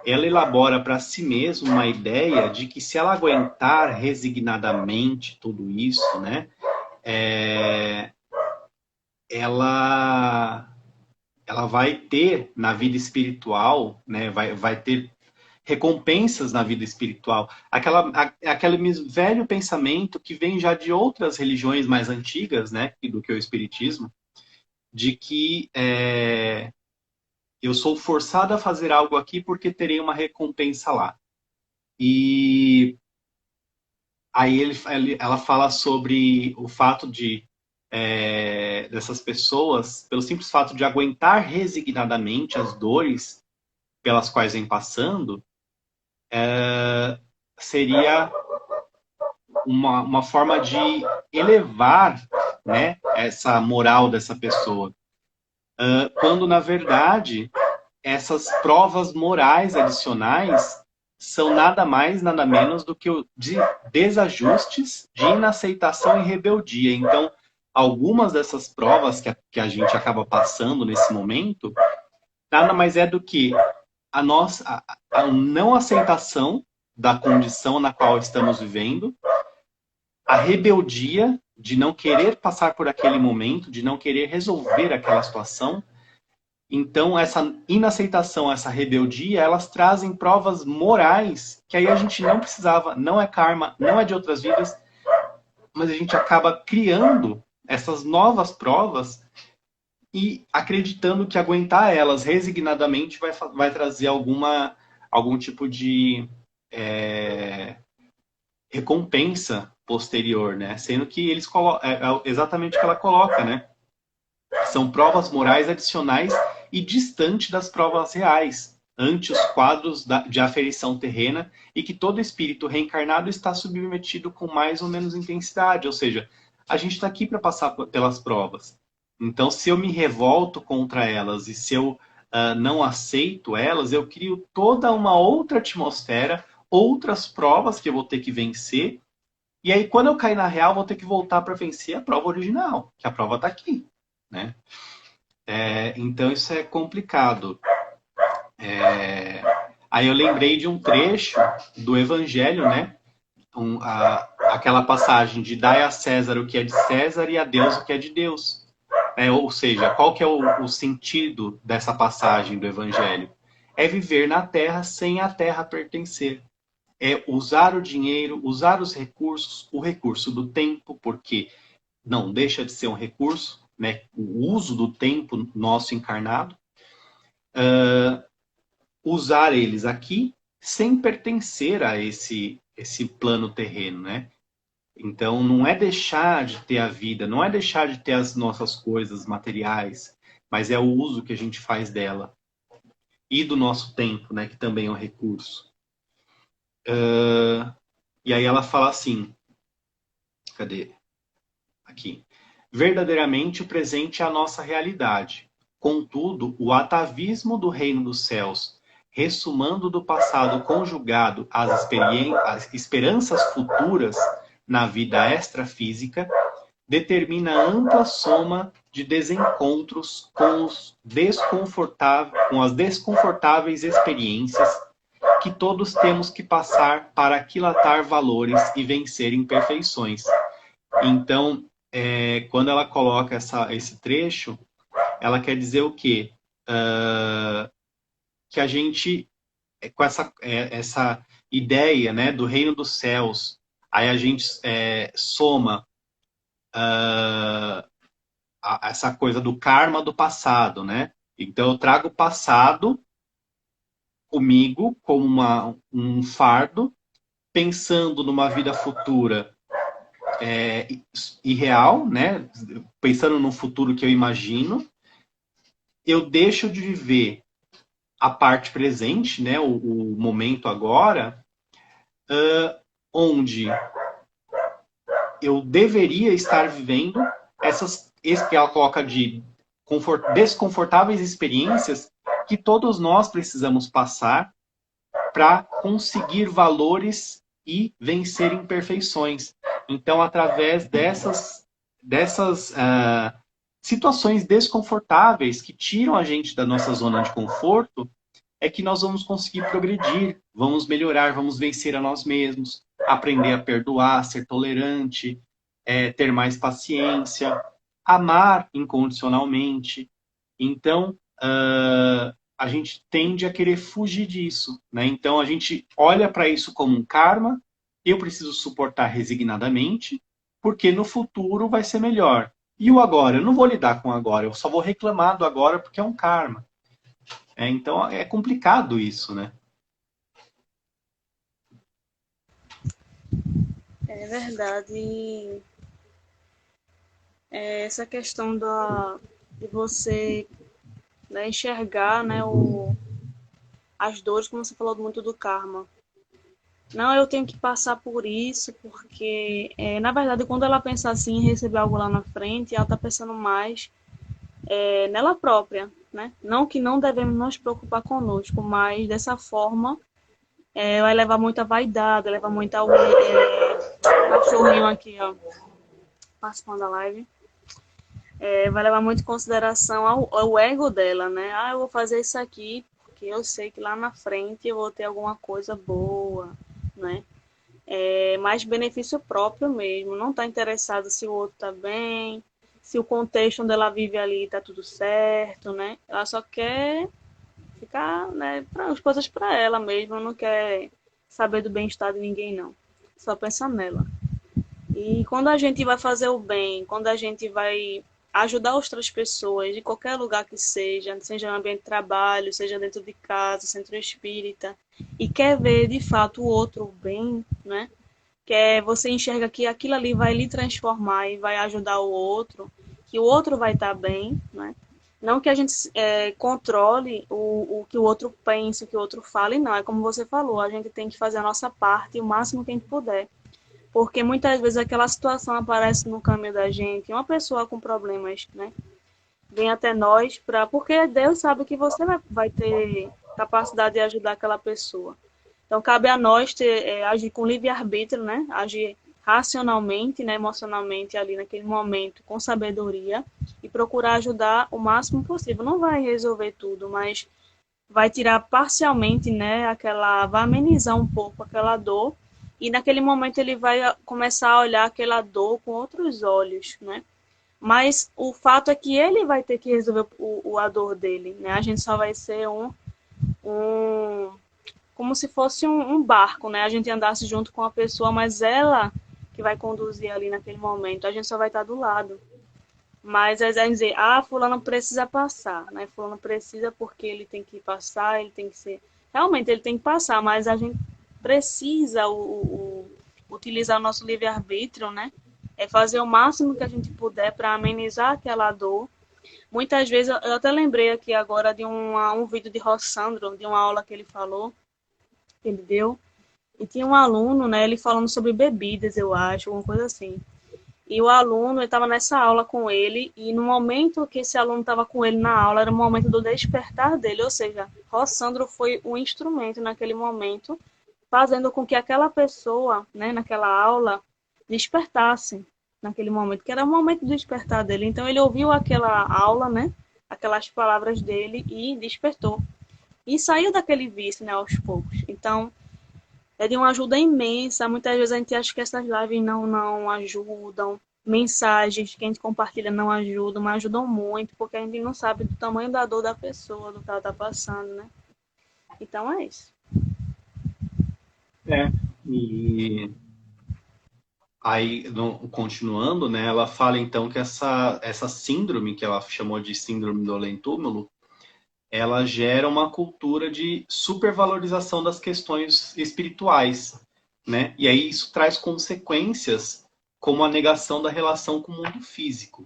ela elabora para si mesma uma ideia de que se ela aguentar resignadamente tudo isso, né, ela ela vai ter na vida espiritual, né, vai ter recompensas na vida espiritual. Aquele mesmo velho pensamento que vem já de outras religiões mais antigas, né, do que o espiritismo, de que eu sou forçado a fazer algo aqui porque terei uma recompensa lá. E aí ela fala sobre o fato de dessas pessoas, pelo simples fato de aguentar resignadamente as dores pelas quais vem passando, seria uma forma de elevar, né, essa moral dessa pessoa. Quando, na verdade, essas provas morais adicionais são nada mais, nada menos do que desajustes de inaceitação e rebeldia. Então, algumas dessas provas que a gente acaba passando nesse momento, nada mais é do que a não aceitação da condição na qual estamos vivendo, a rebeldia de não querer passar por aquele momento, de não querer resolver aquela situação. Então, essa inaceitação, essa rebeldia, elas trazem provas morais que aí a gente não precisava, não é karma, não é de outras vidas, mas a gente acaba criando essas novas provas e acreditando que aguentar elas resignadamente vai trazer algum tipo de recompensa posterior, né? Sendo que eles colocam, exatamente o que ela coloca, né? São provas morais adicionais e distante das provas reais, ante os quadros de aferição terrena, e que todo espírito reencarnado está submetido com mais ou menos intensidade. Ou seja, a gente está aqui para passar pelas provas. Então, se eu me revolto contra elas e se eu não aceito elas, eu crio toda uma outra atmosfera, outras provas que eu vou ter que vencer. E aí, quando eu cair na real, vou ter que voltar para vencer a prova original, que a prova está aqui, né? Então, isso é complicado. Aí eu lembrei de um trecho do Evangelho, né? Aquela passagem de dai a César o que é de César e a Deus o que é de Deus. Ou seja, qual que é o sentido dessa passagem do Evangelho? É viver na terra sem a terra pertencer. É usar o dinheiro, usar os recursos, o recurso do tempo, porque não deixa de ser um recurso, né? O uso do tempo nosso encarnado. Usar eles aqui sem pertencer a esse plano terreno, né? Então, não é deixar de ter a vida, não é deixar de ter as nossas coisas materiais, mas é o uso que a gente faz dela. E do nosso tempo, né? Que também é um recurso. E aí ela fala assim, cadê? Aqui. Verdadeiramente o presente é a nossa realidade. Contudo, o atavismo do reino dos céus, ressumando do passado conjugado às esperanças futuras na vida extrafísica, determina ampla soma de desencontros com as desconfortáveis experiências que todos temos que passar para aquilatar valores e vencer imperfeições. Então, quando ela coloca esse trecho, ela quer dizer o quê? Que a gente, com essa ideia, né, do reino dos céus, aí a gente soma essa coisa do karma do passado, né? Então eu trago o passado comigo como um fardo, pensando numa vida futura irreal, né? Pensando num futuro que eu imagino, eu deixo de viver a parte presente, né? O momento agora, onde eu deveria estar vivendo esse que ela coloca de desconfortáveis experiências que todos nós precisamos passar para conseguir valores e vencer imperfeições. Então, através dessas situações desconfortáveis que tiram a gente da nossa zona de conforto, é que nós vamos conseguir progredir, vamos melhorar, vamos vencer a nós mesmos, aprender a perdoar, ser tolerante, ter mais paciência, amar incondicionalmente. Então, a gente tende a querer fugir disso, né? Então, a gente olha para isso como um karma, eu preciso suportar resignadamente, porque no futuro vai ser melhor. E o agora? Eu não vou lidar com o agora, eu só vou reclamar do agora porque é um karma. Então é complicado isso, né? É verdade. E essa questão de você, né, enxergar, né, as dores, como você falou muito do karma. Não, eu tenho que passar por isso, porque, na verdade, quando ela pensa assim em receber algo lá na frente, ela está pensando mais nela própria, né? Não que não devemos nos preocupar conosco, mas dessa forma vai levar muita vaidade, leva muita cachorrinho aqui, ó, participando da live. Vai levar muito em consideração ao ego dela, né? Ah, eu vou fazer isso aqui porque eu sei que lá na frente eu vou ter alguma coisa boa, né? Mais benefício próprio mesmo. Não está interessado se o outro está bem, se o contexto onde ela vive ali está tudo certo, né? Ela só quer ficar, né, as coisas para ela mesma, não quer saber do bem-estar de ninguém, não. Só pensa nela. E quando a gente vai fazer o bem, quando a gente vai ajudar outras pessoas, de qualquer lugar que seja, seja no ambiente de trabalho, seja dentro de casa, centro espírita, e quer ver de fato o outro bem, né? Que você enxerga que aquilo ali vai lhe transformar e vai ajudar o outro, que o outro vai estar bem, né? Não que a gente controle o que o outro pense, o que o outro fale, não. É como você falou, a gente tem que fazer a nossa parte o máximo que a gente puder. Porque muitas vezes aquela situação aparece no caminho da gente, uma pessoa com problemas, né? Vem até nós, porque Deus sabe que você vai ter capacidade de ajudar aquela pessoa. Então, cabe a nós agir com livre-arbítrio, né? Agir racionalmente, né? Emocionalmente ali naquele momento, com sabedoria e procurar ajudar o máximo possível. Não vai resolver tudo, mas vai tirar parcialmente, né? Vai amenizar um pouco aquela dor e naquele momento ele vai começar a olhar aquela dor com outros olhos, né? Mas o fato é que ele vai ter que resolver a dor dele, né? A gente só vai ser um como se fosse um barco, né? A gente andasse junto com a pessoa, mas ela que vai conduzir ali naquele momento. A gente só vai estar do lado. Mas aí vai dizer, fulano precisa passar, né? Fulano precisa porque ele tem que passar, ele tem que ser... Realmente, ele tem que passar, mas a gente precisa utilizar o nosso livre-arbítrio, né? É fazer o máximo que a gente puder para amenizar aquela dor. Muitas vezes, eu até lembrei aqui agora de um vídeo de Rossandro, de uma aula que ele falou, que ele deu, e tinha um aluno, né, ele falando sobre bebidas, eu acho, alguma coisa assim. E o aluno estava nessa aula com ele, e no momento que esse aluno estava com ele na aula, era o momento do despertar dele, ou seja, Rossandro foi um instrumento naquele momento, fazendo com que aquela pessoa, né, naquela aula, despertasse naquele momento, que era o momento do despertar dele. Então ele ouviu aquela aula, né, aquelas palavras dele e despertou. E saiu daquele vício, né, aos poucos. Então, é de uma ajuda imensa. Muitas vezes a gente acha que essas lives não ajudam, mensagens que a gente compartilha não ajudam, mas ajudam muito, porque a gente não sabe do tamanho da dor da pessoa, do que ela está passando, né? Então é isso. É, e aí, continuando, né, ela fala então que essa síndrome, que ela chamou de síndrome do além-túmulo, ela gera uma cultura de supervalorização das questões espirituais, né? E aí isso traz consequências como a negação da relação com o mundo físico.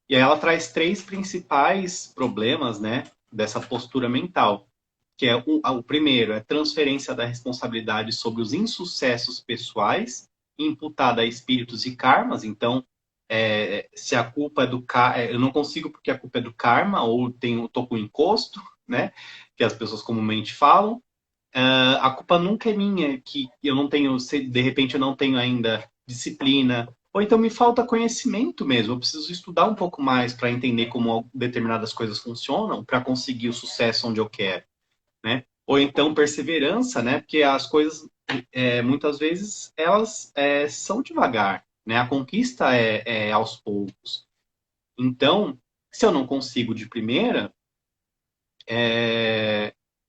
E aí ela traz três principais problemas, né, dessa postura mental, que é o primeiro é transferência da responsabilidade sobre os insucessos pessoais, imputada a espíritos e karmas. Então, se a culpa é do karma, eu não consigo porque a culpa é do karma, ou tô com encosto, né, que as pessoas comumente falam. A culpa nunca é minha, que eu não tenho, de repente eu não tenho ainda disciplina, ou então me falta conhecimento mesmo, eu preciso estudar um pouco mais para entender como determinadas coisas funcionam, para conseguir o sucesso onde eu quero, né? Ou então perseverança, né? Porque as coisas, muitas vezes, elas são devagar, né? A conquista é aos poucos. Então, se eu não consigo de primeira,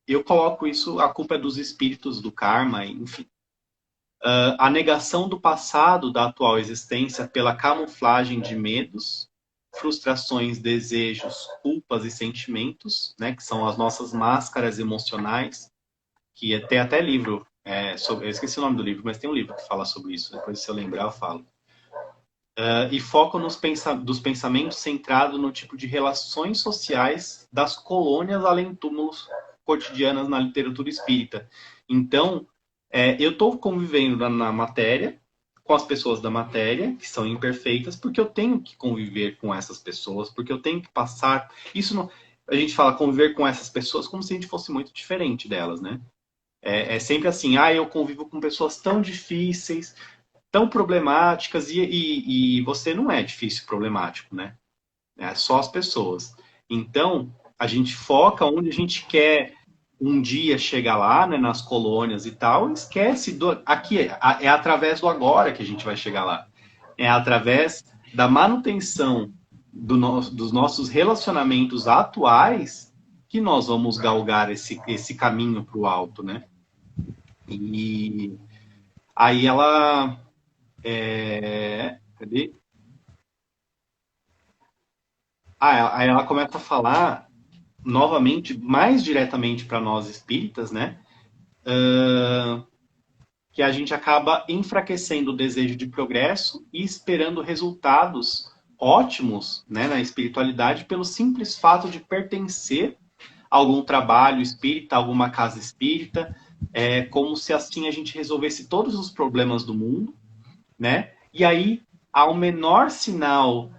eu coloco isso, a culpa é dos espíritos, do karma, enfim. A negação do passado, da atual existência, pela camuflagem de medos, frustrações, desejos, culpas e sentimentos, né? Que são as nossas máscaras emocionais, que tem até livro sobre, eu esqueci o nome do livro, mas tem um livro que fala sobre isso. Depois, se eu lembrar, eu falo. E foco dos pensamentos centrado no tipo de relações sociais das colônias além-túmulos cotidianas na literatura espírita. Então, eu estou convivendo na matéria, com as pessoas da matéria, que são imperfeitas, porque eu tenho que conviver com essas pessoas, porque eu tenho que passar. Isso não, a gente fala conviver com essas pessoas como se a gente fosse muito diferente delas, né? É sempre assim, eu convivo com pessoas tão difíceis, tão problemáticas, e você não é difícil e problemático, né? É só as pessoas. Então, a gente foca onde a gente quer um dia chegar lá, né, nas colônias e tal, e esquece aqui é através do agora que a gente vai chegar lá. É através da manutenção dos nossos relacionamentos atuais que nós vamos galgar esse caminho para o alto, né? E aí ela cadê? Aí ela começa a falar novamente, mais diretamente para nós espíritas, né? Que a gente acaba enfraquecendo o desejo de progresso e esperando resultados ótimos, né, na espiritualidade pelo simples fato de pertencer a algum trabalho espírita, alguma casa espírita, como se assim a gente resolvesse todos os problemas do mundo, né? E aí, ao menor sinal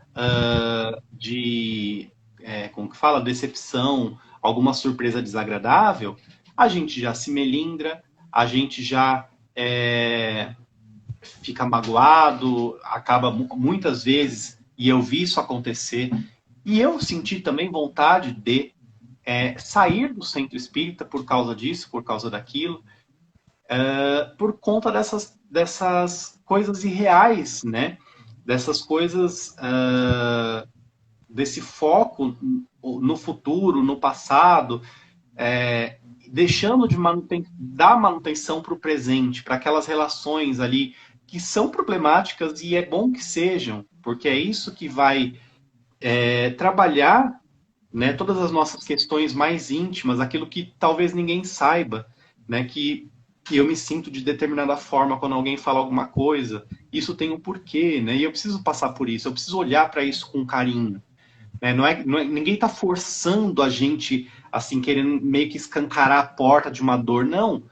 de, como que fala, decepção, alguma surpresa desagradável, a gente já se melindra, a gente já fica magoado, acaba muitas vezes, e eu vi isso acontecer, e eu senti também vontade de sair do centro espírita por causa disso, por causa daquilo, por conta dessas coisas irreais, né? Dessas coisas, desse foco no futuro, no passado, deixando de dar manutenção para o presente, para aquelas relações ali que são problemáticas e é bom que sejam, porque é isso que vai trabalhar, né, todas as nossas questões mais íntimas, aquilo que talvez ninguém saiba, né, que eu me sinto de determinada forma quando alguém fala alguma coisa, isso tem um porquê, né, e eu preciso passar por isso, eu preciso olhar para isso com carinho, né, ninguém está forçando a gente, assim, querendo meio que escancarar a porta de uma dor, não,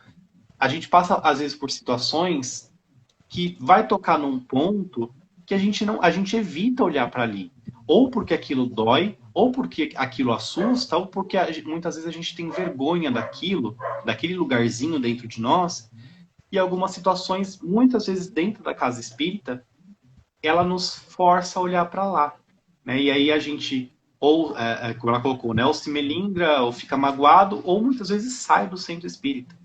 a gente passa às vezes por situações que vai tocar num ponto que a gente evita olhar para ali. Ou porque aquilo dói, ou porque aquilo assusta, ou porque muitas vezes a gente tem vergonha daquilo, daquele lugarzinho dentro de nós. E algumas situações, muitas vezes dentro da casa espírita, ela nos força a olhar para lá. Né? E aí a gente, ou, como ela colocou, né? Ou se melindra, ou fica magoado, ou muitas vezes sai do centro espírita.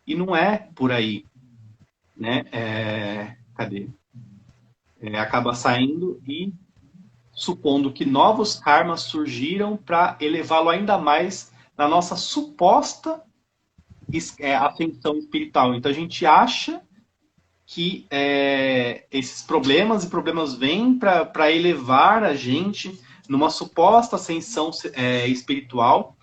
E não é por aí. Né? Cadê? acaba saindo e supondo que novos karmas surgiram para elevá-lo ainda mais na nossa suposta ascensão espiritual. Então a gente acha que esses problemas e problemas vêm para elevar a gente numa suposta ascensão espiritual.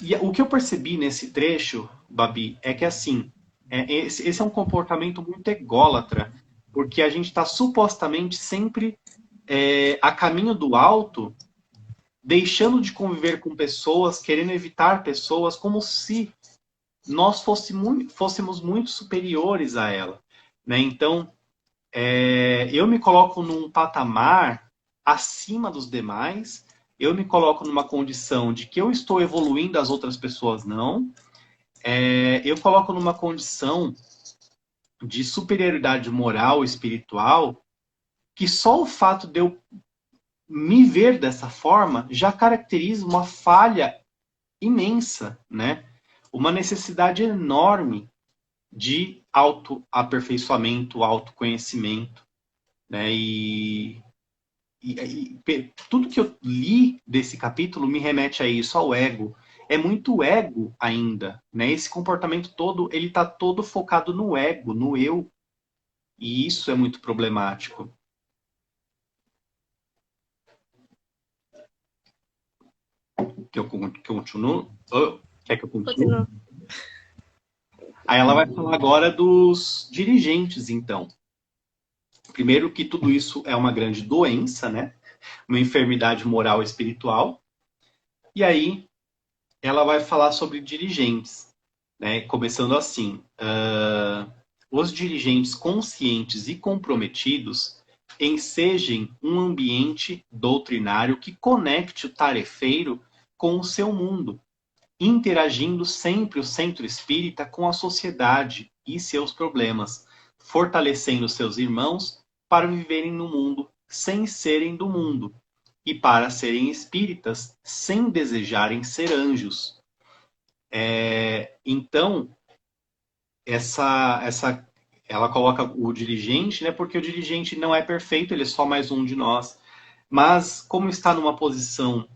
E o que eu percebi nesse trecho, Babi, é que assim, esse é um comportamento muito ególatra, porque a gente está supostamente sempre a caminho do alto, deixando de conviver com pessoas, querendo evitar pessoas, como se nós fôssemos muito superiores a ela. Né? Então, eu me coloco num patamar acima dos demais, eu me coloco numa condição de que eu estou evoluindo, as outras pessoas não. Eu coloco numa condição de superioridade moral, espiritual, que só o fato de eu me ver dessa forma já caracteriza uma falha imensa, né? Uma necessidade enorme de autoaperfeiçoamento, autoconhecimento, né? E tudo que eu li desse capítulo me remete a isso, ao ego. É muito ego ainda, né? Esse comportamento todo, ele está todo focado no ego, no eu. E isso é muito problemático. Que eu continuo? Quer que eu continue? Continua. Aí ela vai falar agora dos dirigentes, então. Primeiro que tudo isso é uma grande doença, né? Uma enfermidade moral e espiritual. E aí ela vai falar sobre dirigentes, né? Começando assim. Os dirigentes conscientes e comprometidos ensejem um ambiente doutrinário que conecte o tarefeiro com o seu mundo, interagindo sempre o centro espírita com a sociedade e seus problemas, fortalecendo seus irmãos para viverem no mundo sem serem do mundo e para serem espíritas sem desejarem ser anjos. Então, ela coloca o dirigente, né, porque o dirigente não é perfeito, ele é só mais um de nós. Mas, como está numa posição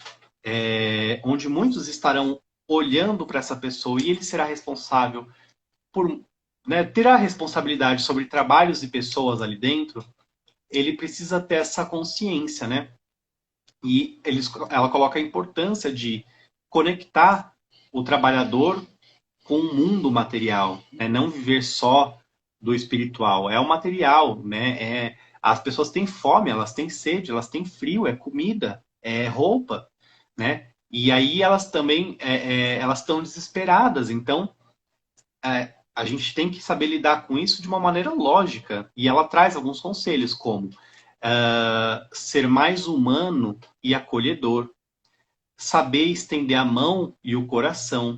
onde muitos estarão olhando para essa pessoa e ele será responsável por, né, terá responsabilidade sobre trabalhos e pessoas ali dentro, ele precisa ter essa consciência, né? E ela coloca a importância de conectar o trabalhador com o mundo material, né? Não viver só do espiritual. É o material, né? As pessoas têm fome, elas têm sede, elas têm frio, é comida, é roupa, né? E aí elas também elas estão desesperadas. Então a gente tem que saber lidar com isso de uma maneira lógica. E ela traz alguns conselhos, como ser mais humano e acolhedor, saber estender a mão e o coração,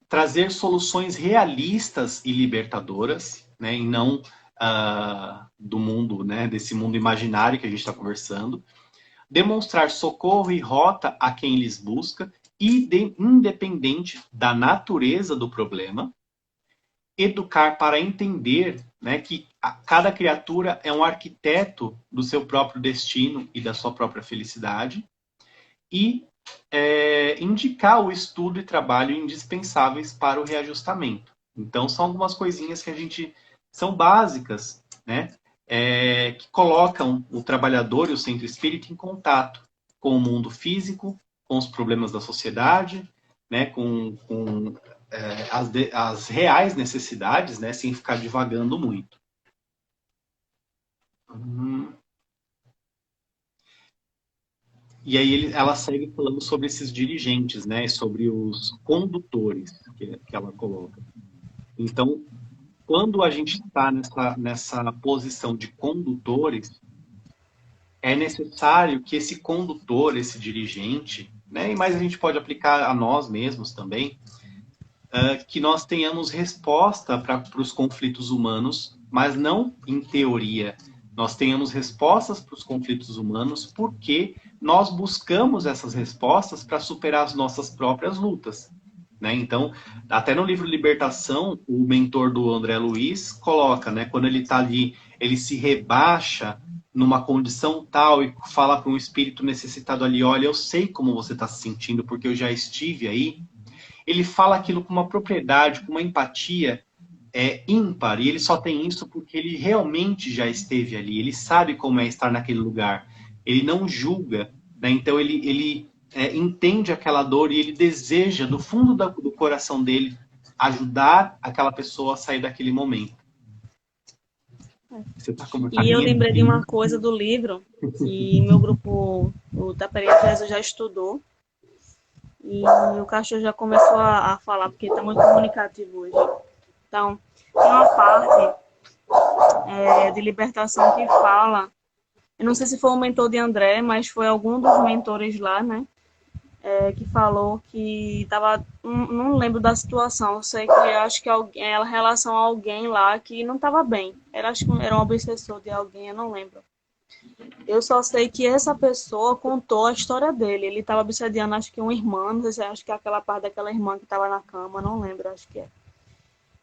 trazer soluções realistas e libertadoras, né, e não do mundo, né, desse mundo imaginário que a gente está conversando, demonstrar socorro e rota a quem lhes busca, independente da natureza do problema, educar para entender, né, que cada criatura é um arquiteto do seu próprio destino e da sua própria felicidade, e indicar o estudo e trabalho indispensáveis para o reajustamento. Então, são algumas coisinhas que a gente são básicas, né, que colocam o trabalhador e o centro espírita em contato com o mundo físico, com os problemas da sociedade, né, com as reais necessidades, né, sem ficar divagando muito. E aí ela segue falando sobre esses dirigentes, né, sobre os condutores que ela coloca. Então, quando a gente está nessa posição de condutores, é necessário que esse condutor, esse dirigente, né, e mais a gente pode aplicar a nós mesmos também, que nós tenhamos resposta para os conflitos humanos, mas não em teoria. Nós tenhamos respostas para os conflitos humanos porque nós buscamos essas respostas para superar as nossas próprias lutas. Né? Então, até no livro Libertação, o mentor do André Luiz coloca, né, quando ele está ali ele se rebaixa numa condição tal e fala para um espírito necessitado ali, olha, eu sei como você está se sentindo, porque eu já estive aí. Ele fala aquilo com uma propriedade, com uma empatia ímpar, e ele só tem isso porque ele realmente já esteve ali, ele sabe como é estar naquele lugar, ele não julga, né? Então ele entende aquela dor e ele deseja, do fundo do coração dele, ajudar aquela pessoa a sair daquele momento. Você tá com a E eu minha lembrei de bem. uma coisa do livro que meu grupo, o Taperia Preso, já estudou. E o cachorro já começou a falar, porque está muito comunicativo hoje. Então, tem uma parte de libertação que fala. Eu não sei se foi o mentor de André, mas foi algum dos mentores lá, né? Que falou que estava. Não lembro da situação. Eu sei que acho que ela em relação a alguém lá que não estava bem. Acho que era um obsessor de alguém, eu não lembro. Eu só sei que essa pessoa contou a história dele. Ele estava obsediando, acho que uma irmã, não sei se acho que é aquela parte daquela irmã que estava na cama, não lembro, acho que é.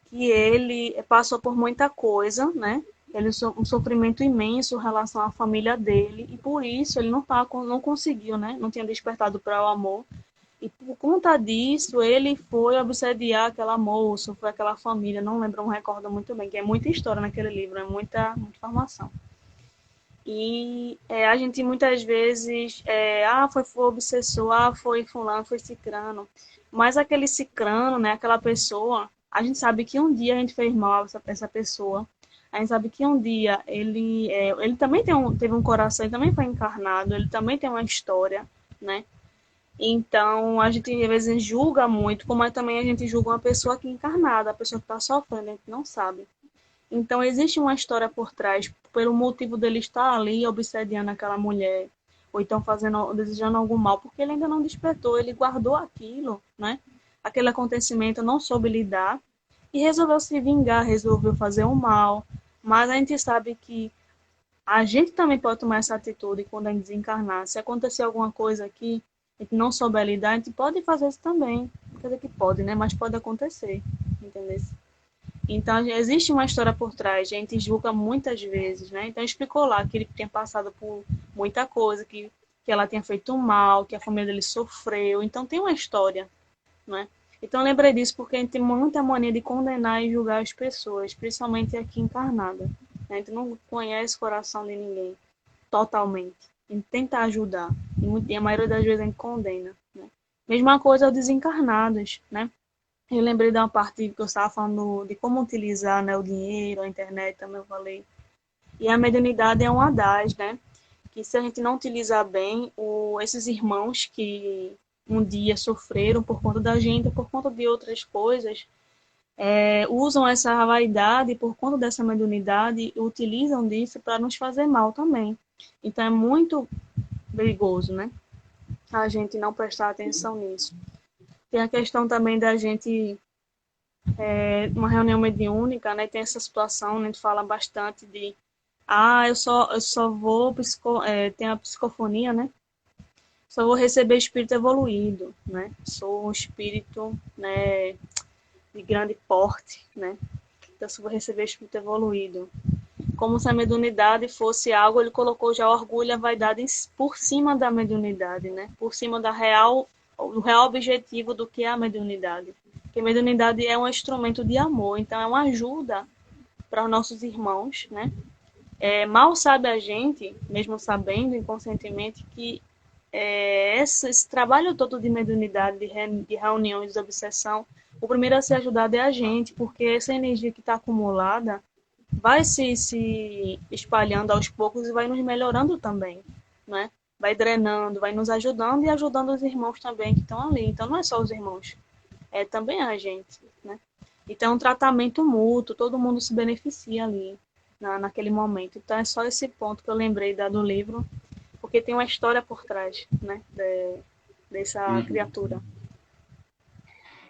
Que ele passou por muita coisa, né? Ele um sofrimento imenso em relação à família dele e por isso ele não conseguiu, né? Não tinha despertado para o amor. E por conta disso, ele foi obsediar aquela moça, foi aquela família, não lembro, não recordo muito bem, que é muita história naquele livro, é muita informação. E a gente muitas vezes, foi obsessor, foi fulano, foi cicrano. Mas aquele cicrano, né, aquela pessoa, a gente sabe que um dia a gente fez mal a essa pessoa. A gente sabe que um dia ele também teve um coração, ele também foi encarnado, ele também tem uma história, né? Então, a gente às vezes julga muito, como também a gente julga uma pessoa que é encarnada, a pessoa que está sofrendo, a gente não sabe. Então, existe uma história por trás, pelo motivo dele estar ali obsediando aquela mulher, ou então desejando algum mal, porque ele ainda não despertou, ele guardou aquilo, né? Aquele acontecimento, não soube lidar, e resolveu se vingar, resolveu fazer o mal. Mas a gente sabe que a gente também pode tomar essa atitude quando a gente desencarnar. Se acontecer alguma coisa aqui, a gente não souber lidar, a gente pode fazer isso também. Quer dizer que pode, né? Mas pode acontecer, entendeu? Então, existe uma história por trás, a gente julga muitas vezes, né? Então, explicou lá que ele tinha passado por muita coisa, que ela tinha feito mal, que a família dele sofreu. Então, tem uma história, né? Então, eu lembrei disso porque a gente tem muita mania de condenar e julgar as pessoas, principalmente aqui encarnada. A gente não conhece o coração de ninguém totalmente. A gente tenta ajudar. E a maioria das vezes a gente condena, né? Mesma coisa aos desencarnados, né? Eu lembrei de uma parte que eu estava falando de como utilizar, né, o dinheiro, a internet, também eu falei. E a mediunidade é uma das, né? Que se a gente não utilizar bem, esses irmãos que um dia sofreram por conta da gente, por conta de outras coisas, usam essa vaidade por conta dessa mediunidade e utilizam disso para nos fazer mal também. Então é muito perigoso, né? A gente não prestar atenção nisso. Tem a questão também da gente uma reunião mediúnica, né, tem essa situação, né, a gente fala bastante de eu só vou tem a psicofonia, né? Só vou receber espírito evoluído, né? Sou um espírito, né, de grande porte, né? Então só vou receber espírito evoluído. Como se a mediunidade fosse algo, ele colocou já o orgulho e a vaidade por cima da mediunidade, né? Por cima do real objetivo do que é a mediunidade. Porque a mediunidade é um instrumento de amor, então é uma ajuda para os nossos irmãos, né? Mal sabe a gente, mesmo sabendo inconscientemente, que esse trabalho todo de mediunidade, de reuniões, de obsessão, o primeiro a ser ajudado é a gente, porque essa energia que está acumulada vai se espalhando aos poucos e vai nos melhorando também, né? Vai drenando, vai nos ajudando e ajudando os irmãos também que estão ali. Então não é só os irmãos, é também a gente, né? Então é um tratamento mútuo, todo mundo se beneficia ali naquele momento. Então é só esse ponto que eu lembrei do livro, porque tem uma história por trás, né? Dessa Uhum. criatura.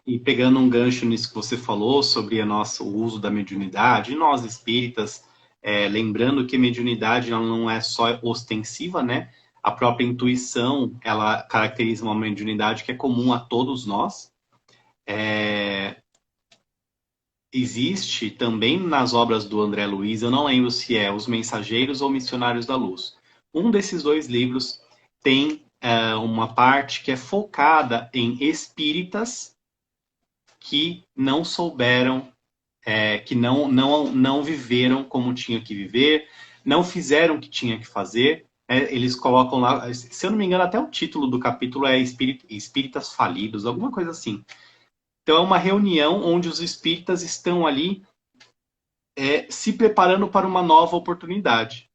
E pegando um gancho nisso que você falou sobre o uso da mediunidade, e nós espíritas, lembrando que a mediunidade ela não é só ostensiva, né? A própria intuição, ela caracteriza uma mediunidade que é comum a todos nós. existe também nas obras do André Luiz, eu não lembro se é Os Mensageiros ou Missionários da Luz. Um desses dois livros tem uma parte que é focada em espíritas que não souberam, que não viveram como tinha que viver, não fizeram o que tinha que fazer. Eles colocam lá, se eu não me engano, até o título do capítulo é Espíritas Falidos, alguma coisa assim. Então é uma reunião onde os espíritas estão ali se preparando para uma nova oportunidade.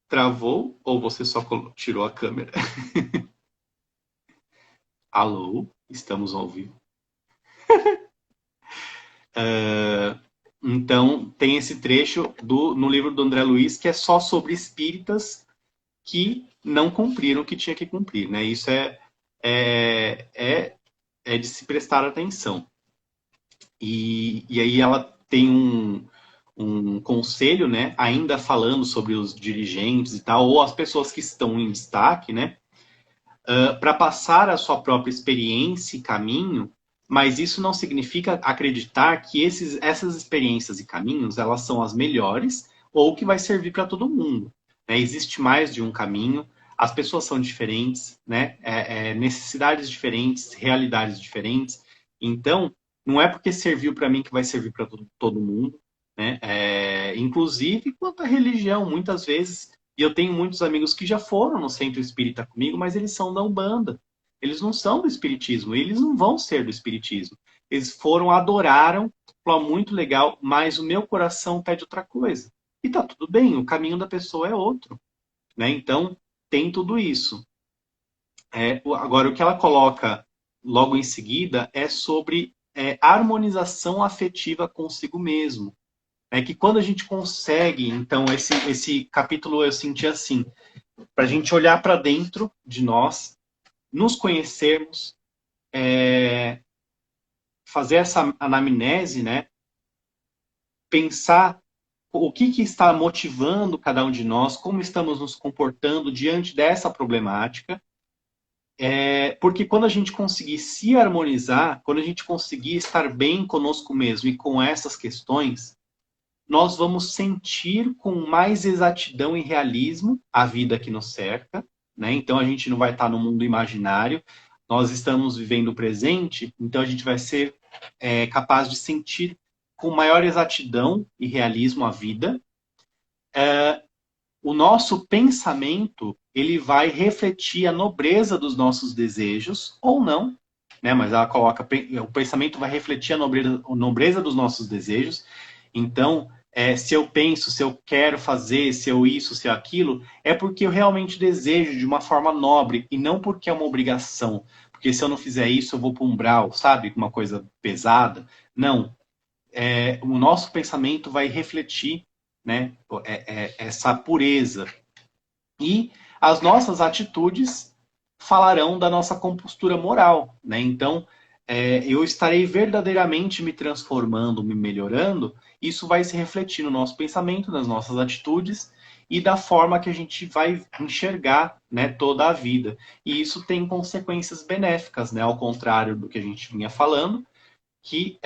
Travou ou você só tirou a câmera? Alô? Estamos ao vivo. Então, tem esse trecho no livro do André Luiz que é só sobre espíritas que não cumpriram o que tinha que cumprir. Né? Isso é de se prestar atenção. E aí ela tem um conselho, né, ainda falando sobre os dirigentes e tal, ou as pessoas que estão em destaque, né, para passar a sua própria experiência e caminho, mas isso não significa acreditar que essas experiências e caminhos elas são as melhores ou que vai servir para todo mundo. Né? Existe mais de um caminho, as pessoas são diferentes, né? Necessidades diferentes, realidades diferentes. Então, não é porque serviu para mim que vai servir para todo mundo. Né? Inclusive, quanto à religião, muitas vezes e eu tenho muitos amigos que já foram no centro espírita comigo, mas eles são da Umbanda. Eles não são do espiritismo, eles não vão ser do espiritismo. Eles foram, adoraram, falaram muito legal, mas o meu coração pede outra coisa. E tá tudo bem, o caminho da pessoa é outro. Né? Então, tem tudo isso. Agora, o que ela coloca logo em seguida é sobre harmonização afetiva consigo mesmo. É que quando a gente consegue, então, esse capítulo eu senti assim, para a gente olhar para dentro de nós, nos conhecermos, fazer essa anamnese, né? Pensar o que está motivando cada um de nós, como estamos nos comportando diante dessa problemática, porque quando a gente conseguir se harmonizar, quando a gente conseguir estar bem conosco mesmo e com essas questões, nós vamos sentir com mais exatidão e realismo a vida que nos cerca, né? Então a gente não vai estar no mundo imaginário, nós estamos vivendo o presente, então a gente vai ser capaz de sentir com maior exatidão e realismo a vida. O nosso pensamento ele vai refletir a nobreza dos nossos desejos ou não, né? Mas ela coloca o pensamento vai refletir a nobreza dos nossos desejos. Então se eu penso, se eu quero fazer, se eu isso, se eu aquilo, é porque eu realmente desejo de uma forma nobre e não porque é uma obrigação. Porque se eu não fizer isso, eu vou para um umbral, sabe? Uma coisa pesada. Não. O nosso pensamento vai refletir, né, essa pureza. E as nossas atitudes falarão da nossa compostura moral. Né? Então, eu estarei verdadeiramente me transformando, me melhorando, isso vai se refletir no nosso pensamento, nas nossas atitudes e da forma que a gente vai enxergar, né, toda a vida. E isso tem consequências benéficas, né, ao contrário do que a gente vinha falando, que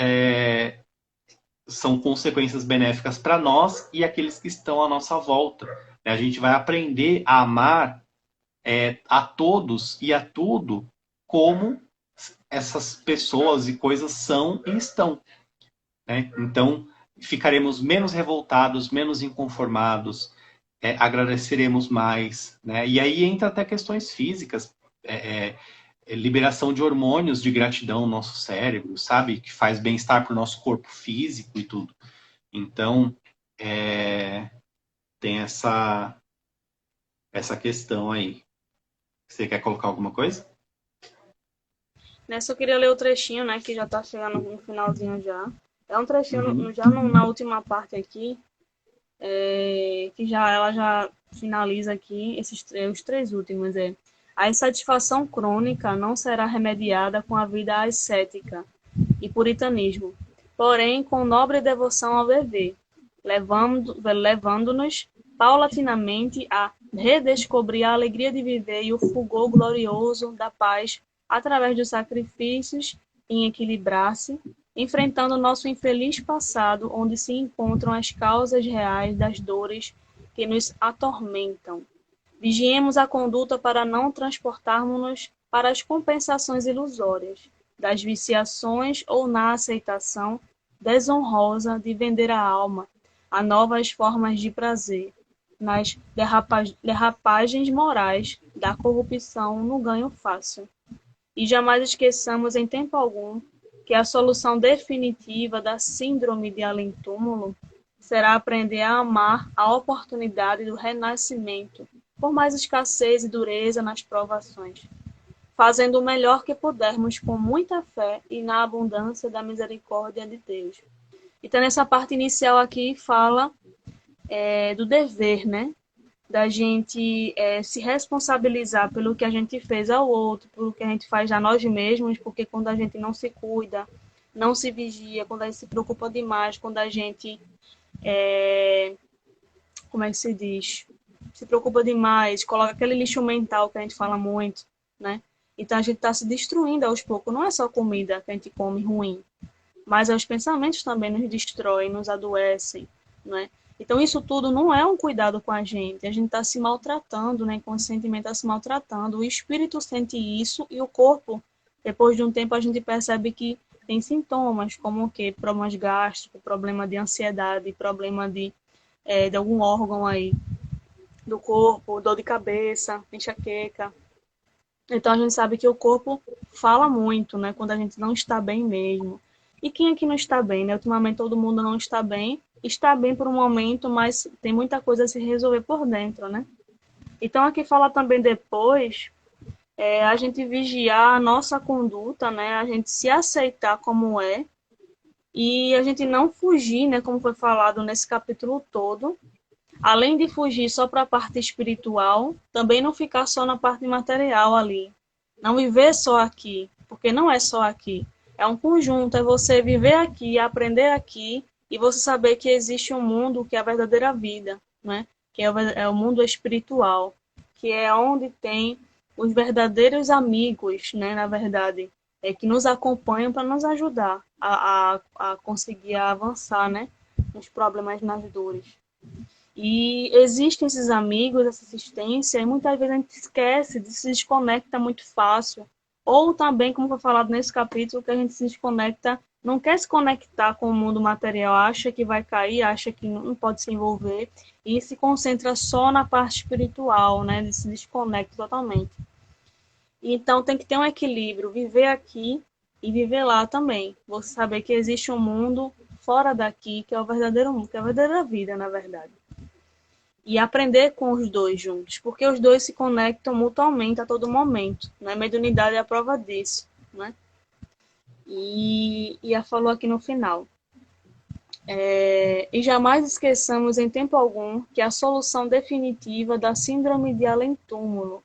são consequências benéficas para nós e aqueles que estão à nossa volta. A gente vai aprender a amar a todos e a tudo como essas pessoas e coisas são e estão. Né? Então, ficaremos menos revoltados, menos inconformados, agradeceremos mais. Né? E aí entra até questões físicas, liberação de hormônios de gratidão no nosso cérebro, sabe? Que faz bem-estar para o nosso corpo físico e tudo. Então, tem essa questão aí. Você quer colocar alguma coisa? Nessa eu queria ler o trechinho, né, que já tá chegando no finalzinho já. É um trechinho já na última parte aqui, que ela já finaliza aqui, os três últimos. A insatisfação crônica não será remediada com a vida ascética e puritanismo, porém com nobre devoção ao dever, levando-nos paulatinamente a redescobrir a alegria de viver e o fulgor glorioso da paz através dos sacrifícios em equilibrar-se enfrentando nosso infeliz passado, onde se encontram as causas reais das dores que nos atormentam. Vigiemos a conduta para não transportarmos-nos para as compensações ilusórias das viciações ou na aceitação desonrosa de vender a alma a novas formas de prazer, nas derrapagens morais da corrupção no ganho fácil. E jamais esqueçamos em tempo algum que a solução definitiva da síndrome de além-túmulo será aprender a amar a oportunidade do renascimento, por mais escassez e dureza nas provações, fazendo o melhor que pudermos com muita fé e na abundância da misericórdia de Deus. Então, nessa parte inicial aqui fala do dever, né? Da gente se responsabilizar pelo que a gente fez ao outro, pelo que a gente faz a nós mesmos, porque quando a gente não se cuida, não se vigia, quando a gente se preocupa demais, quando a gente, como é que se diz? Se preocupa demais, coloca aquele lixo mental que a gente fala muito, né? Então a gente está se destruindo aos poucos. Não é só comida que a gente come ruim, mas os pensamentos também nos destroem, nos adoecem, né? Então, isso tudo não é um cuidado com a gente está se maltratando, né? Inconscientemente está se maltratando. O espírito sente isso e o corpo, depois de um tempo, a gente percebe que tem sintomas, como o quê? Problemas gástricos, problema de ansiedade, problema de algum órgão aí do corpo, dor de cabeça, enxaqueca. Então, a gente sabe que o corpo fala muito, né? Quando a gente não está bem mesmo. E quem aqui não está bem, né? Ultimamente todo mundo não está bem. Está bem por um momento, mas tem muita coisa a se resolver por dentro, né? Então, aqui fala também depois, a gente vigiar a nossa conduta, né? A gente se aceitar como é. E a gente não fugir, né? Como foi falado nesse capítulo todo. Além de fugir só para a parte espiritual, também não ficar só na parte material ali. Não viver só aqui, porque não é só aqui. É um conjunto, é você viver aqui, aprender aqui, e você saber que existe um mundo que é a verdadeira vida, né? Que é o mundo espiritual, que é onde tem os verdadeiros amigos, né? Na verdade, que nos acompanham para nos ajudar a conseguir avançar, né? Nos problemas, nas dores. E existem esses amigos, essa assistência, e muitas vezes a gente esquece, se desconecta muito fácil. Ou também, como foi falado nesse capítulo, que a gente se desconecta, não quer se conectar com o mundo material, acha que vai cair, acha que não pode se envolver, e se concentra só na parte espiritual, né? Ele se desconecta totalmente. Então tem que ter um equilíbrio, viver aqui e viver lá também. Você saber que existe um mundo fora daqui, que é o verdadeiro mundo, que é a verdadeira vida, na verdade. E aprender com os dois juntos, porque os dois se conectam mutuamente a todo momento. Né? A mediunidade é a prova disso. Né? E a falou aqui no final. E jamais esqueçamos em tempo algum que a solução definitiva da síndrome de além-túmulo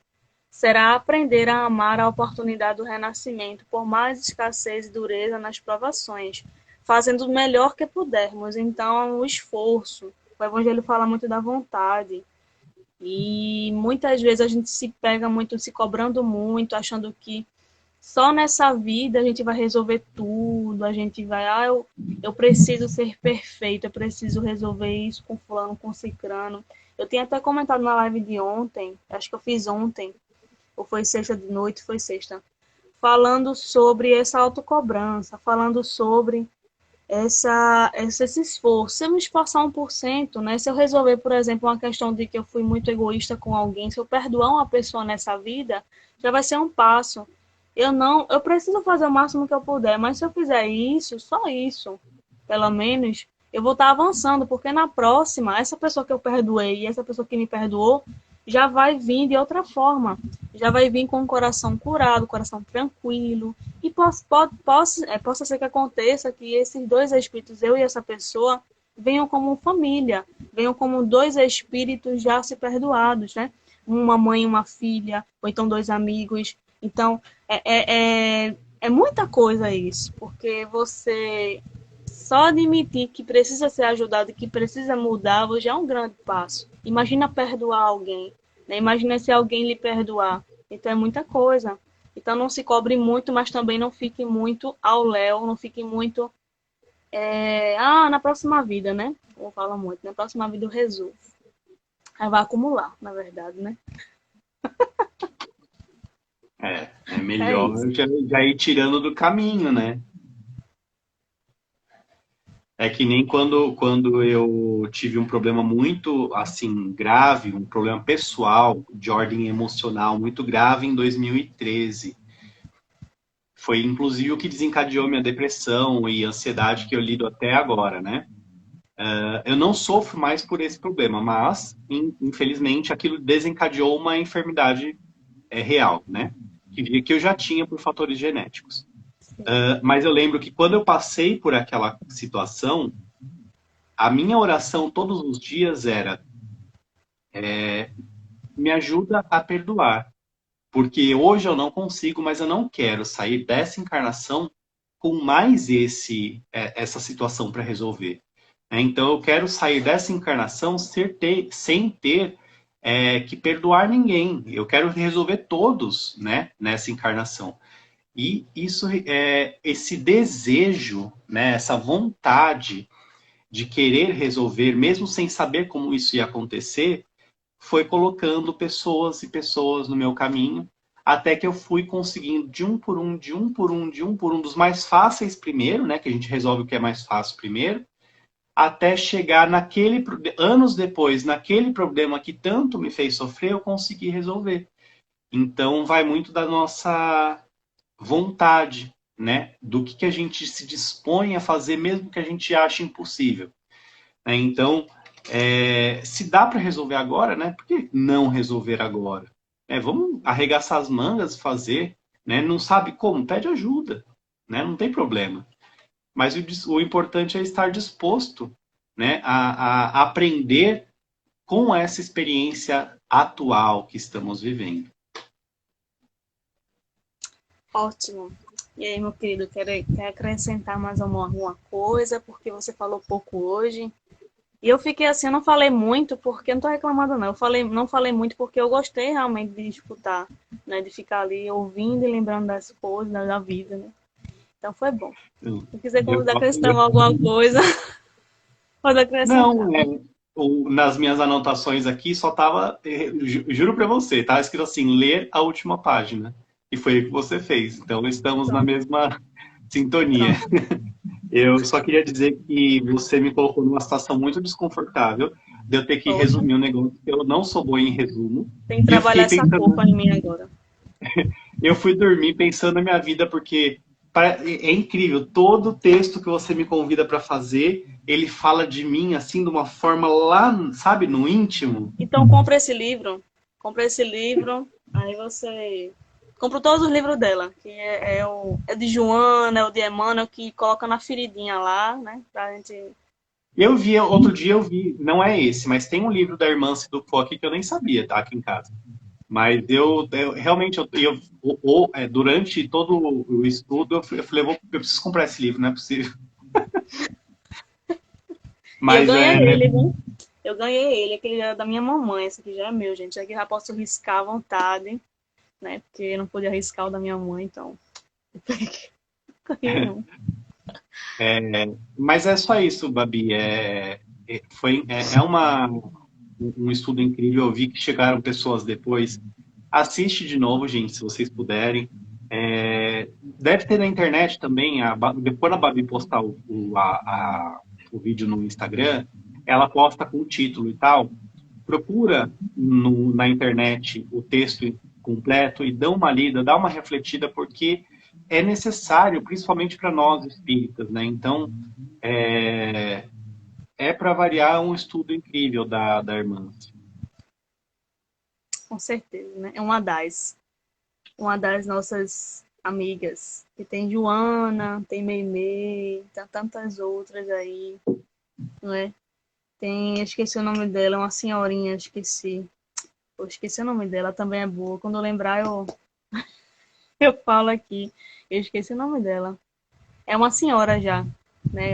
será aprender a amar a oportunidade do renascimento por mais escassez e dureza nas provações, fazendo o melhor que pudermos. Então, o esforço. O Evangelho fala muito da vontade. E muitas vezes a gente se pega muito, se cobrando muito, achando que só nessa vida a gente vai resolver tudo, a gente vai, eu preciso ser perfeito, eu preciso resolver isso com fulano, com cicrano. Eu tinha até comentado na live de ontem, acho que eu fiz ontem, ou foi sexta de noite, foi sexta, falando sobre essa autocobrança, falando sobre esse esforço. Se eu me esforçar 1%, né? Se eu resolver, por exemplo, uma questão de que eu fui muito egoísta com alguém, se eu perdoar uma pessoa nessa vida, já vai ser um passo. Eu preciso fazer o máximo que eu puder, mas se eu fizer isso, só isso, pelo menos, eu vou estar avançando, porque na próxima, essa pessoa que eu perdoei e essa pessoa que me perdoou, já vai vir de outra forma, já vai vir com o coração curado, coração tranquilo, e possa ser que aconteça que esses dois espíritos, eu e essa pessoa, venham como família, venham como dois espíritos já se perdoados, né? Uma mãe e uma filha, ou então dois amigos. Então, é muita coisa isso, porque você só admitir que precisa ser ajudado, que precisa mudar, já é um grande passo. Imagina perdoar alguém, né? Imagina se alguém lhe perdoar. Então é muita coisa. Então não se cobre muito, mas também não fique muito ao léu, não fique muito Na próxima vida, né? Eu falo muito, na próxima vida eu resolvo. Aí vai acumular, na verdade, né? É É melhor isso. já ir tirando do caminho, né? É que nem quando eu tive um problema muito, assim, grave, um problema pessoal, de ordem emocional muito grave em 2013. Foi, inclusive, o que desencadeou minha depressão e ansiedade que eu lido até agora, né? Eu não sofro mais por esse problema, mas, infelizmente, aquilo desencadeou uma enfermidade real, né? Que eu já tinha por fatores genéticos. Sim. Mas eu lembro que quando eu passei por aquela situação, a minha oração todos os dias era: me ajuda a perdoar. Porque hoje eu não consigo, mas eu não quero sair dessa encarnação com mais essa situação para resolver. Então eu quero sair dessa encarnação sem ter que perdoar ninguém. Eu quero resolver todos, né, nessa encarnação. E isso esse desejo, né, essa vontade de querer resolver, mesmo sem saber como isso ia acontecer, foi colocando pessoas e pessoas no meu caminho, até que eu fui conseguindo de um por um, de um por um, de um por um, dos mais fáceis primeiro, né? Que a gente resolve o que é mais fácil primeiro, até chegar anos depois, naquele problema que tanto me fez sofrer, eu consegui resolver. Então vai muito da nossa vontade, né? Do que a gente se dispõe a fazer, mesmo que a gente ache impossível. Né? Então, se dá para resolver agora, né? Por que não resolver agora? Vamos arregaçar as mangas, fazer, né? Não sabe como? Pede ajuda, né? Não tem problema. Mas o importante é estar disposto, né? A aprender com essa experiência atual que estamos vivendo. Ótimo. E aí, meu querido, quer acrescentar mais alguma coisa? Porque você falou pouco hoje. E eu fiquei assim, eu não falei muito porque não tô reclamando não. Não falei muito porque eu gostei realmente de escutar, né? De ficar ali ouvindo e lembrando das coisas da vida, né? Então foi bom. Se quiser Eu, acrescentar eu, alguma coisa, pode acrescentar. não, nas minhas anotações aqui só tava, juro para você, tá escrito assim, ler a última página. E foi o que você fez. Então estamos na Pronto, mesma sintonia. pronto. Eu só queria dizer que você me colocou numa situação muito desconfortável de eu ter que Poxa, resumir um negócio que eu não sou bom em resumo. tem que E eu trabalhar fiquei essa pensando, culpa em mim agora. eu fui dormir pensando na minha vida, porque é incrível, todo texto que você me convida para fazer, ele fala de mim assim de uma forma lá, sabe, no íntimo. Então compra esse livro. Compra esse livro. Aí você. Compra todos os livros dela. Que é de Joana, é o de Emmanuel, que coloca na feridinha lá, né? Pra gente. Outro dia eu vi, não é esse, mas tem um livro da irmã do aqui que eu nem sabia, tá, aqui em casa. Mas eu realmente, durante todo o estudo, eu falei, eu preciso comprar esse livro, não é possível. E eu Mas ganhei ele, viu? Eu ganhei ele, aquele era da minha mamãe. Esse aqui já é meu, gente. Aqui já posso riscar à vontade, né? Porque eu não podia riscar o da minha mãe, então. Ganhei um. mas é só isso, Babi. Um estudo incrível. Eu vi que chegaram pessoas depois. Assiste de novo, gente, se vocês puderem. Deve ter na internet também. Depois a Babi postar o vídeo no Instagram, ela posta com o título e tal. Procura na internet o texto completo e dá uma lida, dá uma refletida, porque é necessário, principalmente para nós espíritas, né? Então, é, para variar um estudo incrível da irmã. Com certeza, né? É uma das nossas amigas. Que tem Joana, tem Meimei, tem tantas outras aí, não é? Esqueci o nome dela, uma senhorinha, esqueci. Eu esqueci o nome dela, também é boa. Quando eu lembrar, eu falo aqui. Eu esqueci o nome dela. É uma senhora já, né?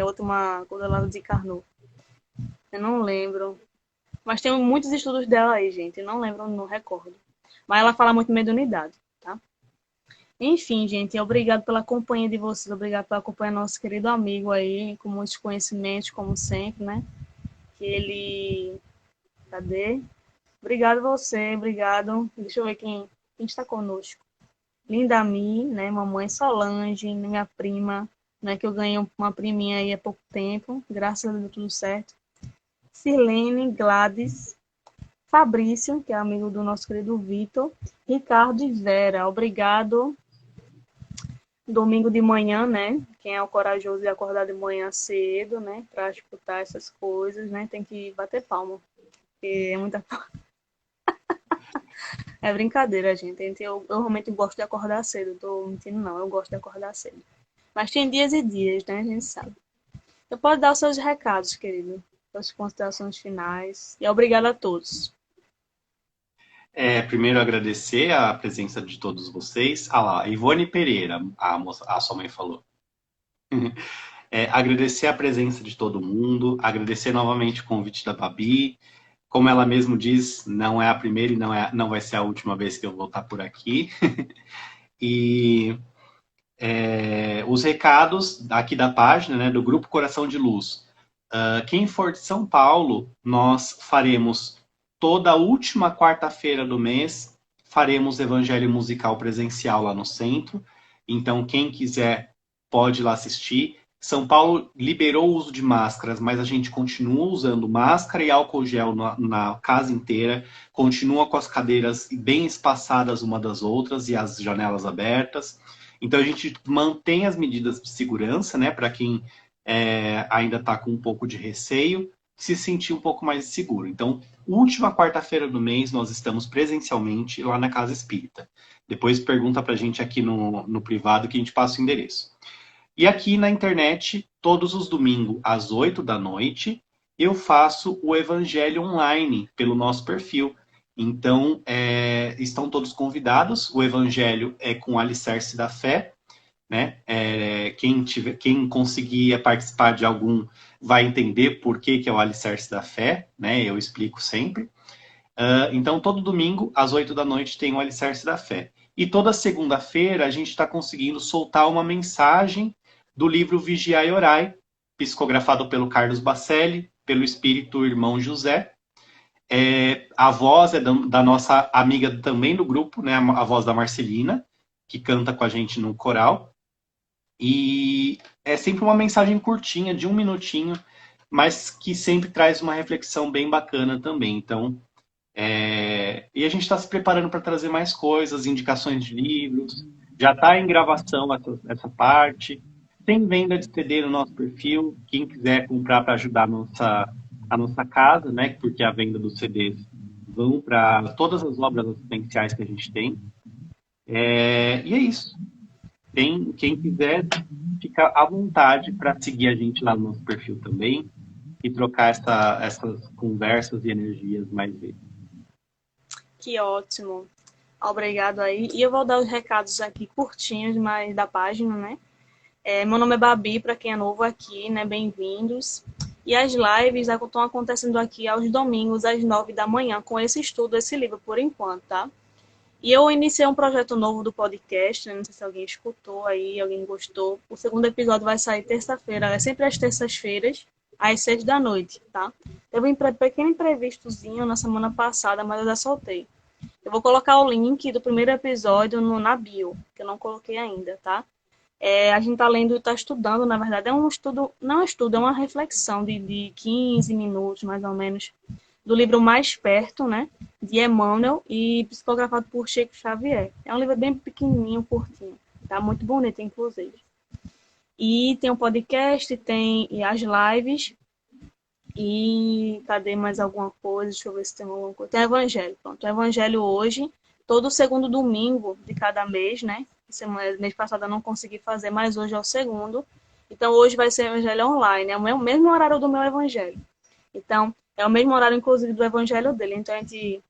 Quando ela desencarnou. Eu não lembro. Mas tem muitos estudos dela aí, gente. Eu não lembro, não recordo. Mas ela fala muito mediunidade, tá? Enfim, gente, obrigado pela companhia de vocês, obrigado pela companhia do nosso querido amigo aí, com muitos conhecimentos, como sempre, né? Que ele. Cadê? Obrigado você, obrigado. Deixa eu ver quem está conosco. Linda Mi, né? Mamãe Solange, minha prima, né? Que eu ganhei uma priminha aí há pouco tempo, graças a Deus deu tudo certo. Sirlene, Gladys, Fabrício, que é amigo do nosso querido Vitor, Ricardo e Vera, obrigado. Domingo de manhã, né? Quem é o corajoso de acordar de manhã cedo, né? Para escutar essas coisas, né? Tem que bater palma. Porque é muita. É brincadeira, gente. Eu realmente gosto de acordar cedo. Não tô mentindo, não. Eu gosto de acordar cedo. Mas tem dias e dias, né? A gente sabe. Você pode dar os seus recados, querido. Suas considerações finais. E obrigado a todos. Primeiro agradecer a presença de todos vocês. Ah lá, Ivone Pereira, a sua mãe falou. Agradecer a presença de todo mundo, agradecer novamente o convite da Babi. Como ela mesmo diz, não é a primeira e não vai ser a última vez que eu vou estar por aqui. E os recados aqui da página, né, do Grupo Coração de Luz. Quem for de São Paulo, nós faremos toda a última quarta-feira do mês, faremos Evangelho Musical presencial lá no centro. Então, quem quiser pode ir lá assistir. São Paulo liberou o uso de máscaras, mas a gente continua usando máscara e álcool gel na casa inteira, continua com as cadeiras bem espaçadas uma das outras e as janelas abertas. Então a gente mantém as medidas de segurança, né, para quem ainda está com um pouco de receio, se sentir um pouco mais seguro. Então, última quarta-feira do mês, nós estamos presencialmente lá na Casa Espírita. Depois pergunta para a gente aqui no privado que a gente passa o endereço. E aqui na internet, todos os domingos, às 8 da noite, eu faço o Evangelho online pelo nosso perfil. Então, estão todos convidados. O Evangelho é com o alicerce da fé, né? Quem conseguir participar de algum vai entender por que é o alicerce da fé, né? Eu explico sempre. Então, todo domingo, às 8 da noite, tem o alicerce da fé. E toda segunda-feira a gente está conseguindo soltar uma mensagem do livro Vigiai e Orai, psicografado pelo Carlos Bacelli, pelo espírito irmão José. A voz é da nossa amiga também do grupo, né? A voz da Marcelina, que canta com a gente no coral. E é sempre uma mensagem curtinha, de 1 minutinho, mas que sempre traz uma reflexão bem bacana também. Então, e a gente está se preparando para trazer mais coisas, indicações de livros. Já está em gravação essa parte. Tem venda de CD no nosso perfil. Quem quiser comprar para ajudar a nossa casa, né? Porque a venda dos CDs vão para todas as obras assistenciais que a gente tem. E é isso. Quem quiser, fica à vontade para seguir a gente lá no nosso perfil também e trocar essas conversas e energias mais vezes. Que ótimo. Obrigado aí. E eu vou dar os recados aqui curtinhos, mas da página, né? Meu nome é Babi, para quem é novo aqui, né? Bem-vindos. E as lives estão acontecendo aqui aos domingos, às 9 da manhã, com esse estudo, esse livro, por enquanto, tá? E eu iniciei um projeto novo do podcast, né? Não sei se alguém escutou aí, alguém gostou. O segundo episódio vai sair terça-feira, é sempre às terças-feiras, às 6 da noite, tá? Teve um pequeno imprevistozinho na semana passada, mas eu já soltei. Eu vou colocar o link do primeiro episódio na bio, que eu não coloquei ainda, tá? A gente tá lendo, tá estudando, na verdade, é um estudo, não é um estudo, é uma reflexão de 15 minutos, mais ou menos, do livro Mais Perto, né, de Emmanuel, e psicografado por Chico Xavier. É um livro bem pequenininho, curtinho, tá? Muito bonito, inclusive. E tem um podcast, tem as lives, e cadê mais alguma coisa? Deixa eu ver se tem alguma coisa. Tem Evangelho, pronto. O Evangelho hoje, todo segundo domingo de cada mês, né? Mês passado eu não consegui fazer, mas hoje é o segundo. Então hoje vai ser Evangelho online. É o mesmo horário do meu Evangelho. Então, é o mesmo horário, inclusive, do Evangelho dele. Então, a gente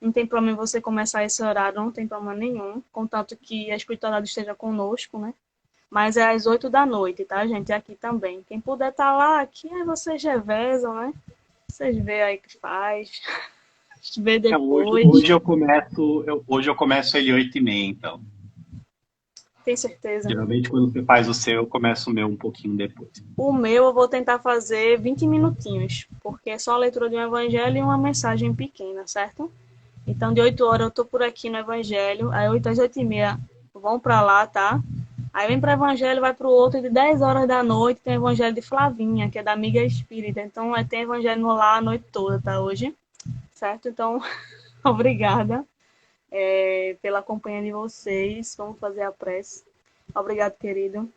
não tem problema você começar esse horário, não tem problema nenhum. Contanto que a espiritualidade esteja conosco, né? Mas é às 8 da noite, tá, gente? Aqui também. Quem puder estar lá, aqui, aí vocês revezam, né? Vocês vê aí o que faz. Vê depois. Hoje eu começo ele 8h30, então. Tem certeza? Geralmente, quando você faz o seu, eu começo o meu um pouquinho depois. O meu eu vou tentar fazer 20 minutinhos, porque é só a leitura de um evangelho e uma mensagem pequena, certo? Então, de 8 horas eu tô por aqui no evangelho, aí 8 às 8 e meia vão para lá, tá? Aí vem para o evangelho, vai para o outro, e de 10 horas da noite tem o evangelho de Flavinha, que é da amiga espírita. Então, tem evangelho lá a noite toda, tá? Hoje, certo? Então, obrigada pela companhia de vocês. Vamos fazer a prece. Obrigado, querido,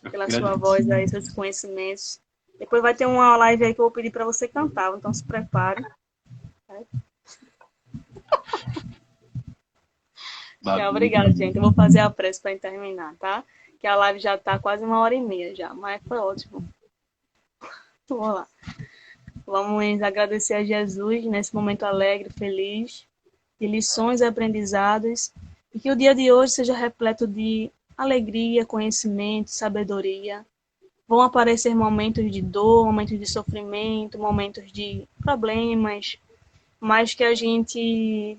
Eu que pela sua agradeço. voz aí, seus conhecimentos. Depois vai ter uma live aí que eu vou pedir para você cantar, então se prepare. Tchau, Babi. obrigada, gente. Eu vou fazer a prece para terminar, tá? Que a live já tá quase 1 hora e meia já, mas foi ótimo. Vamos lá. Vamos agradecer a Jesus nesse momento alegre, feliz, de lições e aprendizados, e que o dia de hoje seja repleto de alegria, conhecimento, sabedoria. Vão aparecer momentos de dor, momentos de sofrimento, momentos de problemas, mas que a gente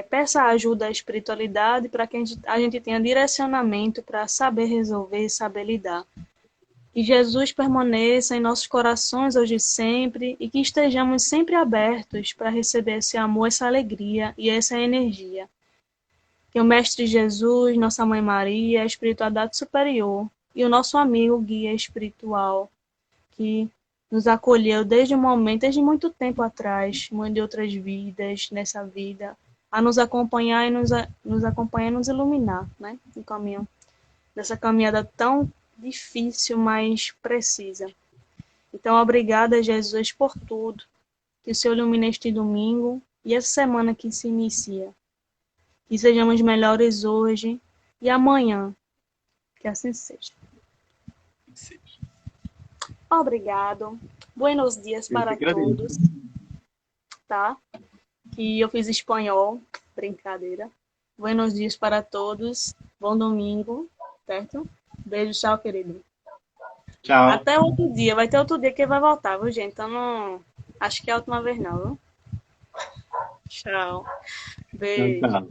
peça a ajuda da espiritualidade para que a gente tenha direcionamento para saber resolver e saber lidar. Que Jesus permaneça em nossos corações hoje e sempre e que estejamos sempre abertos para receber esse amor, essa alegria e essa energia. Que o Mestre Jesus, Nossa Mãe Maria, a espiritualidade superior e o nosso amigo guia espiritual que nos acolheu desde o momento, desde muito tempo atrás, mãe de outras vidas, nessa vida, a nos acompanhar e nos acompanhar e nos iluminar, né? No caminho dessa caminhada tão difícil, mas precisa. Então, obrigada, Jesus, por tudo. Que o Senhor ilumine este domingo e essa semana que se inicia. Que sejamos melhores hoje e amanhã. Que assim seja. Obrigado. Buenos dias Eu que para agradeço. todos, tá? Que eu fiz espanhol, brincadeira. Buenos dias para todos. Bom domingo, certo? Beijo, tchau, querido. Tchau. Até outro dia. Vai ter outro dia que ele vai voltar, viu, gente? Então não. Acho que é a última vez, não, viu? Tchau. Tchau, Beijo. tchau.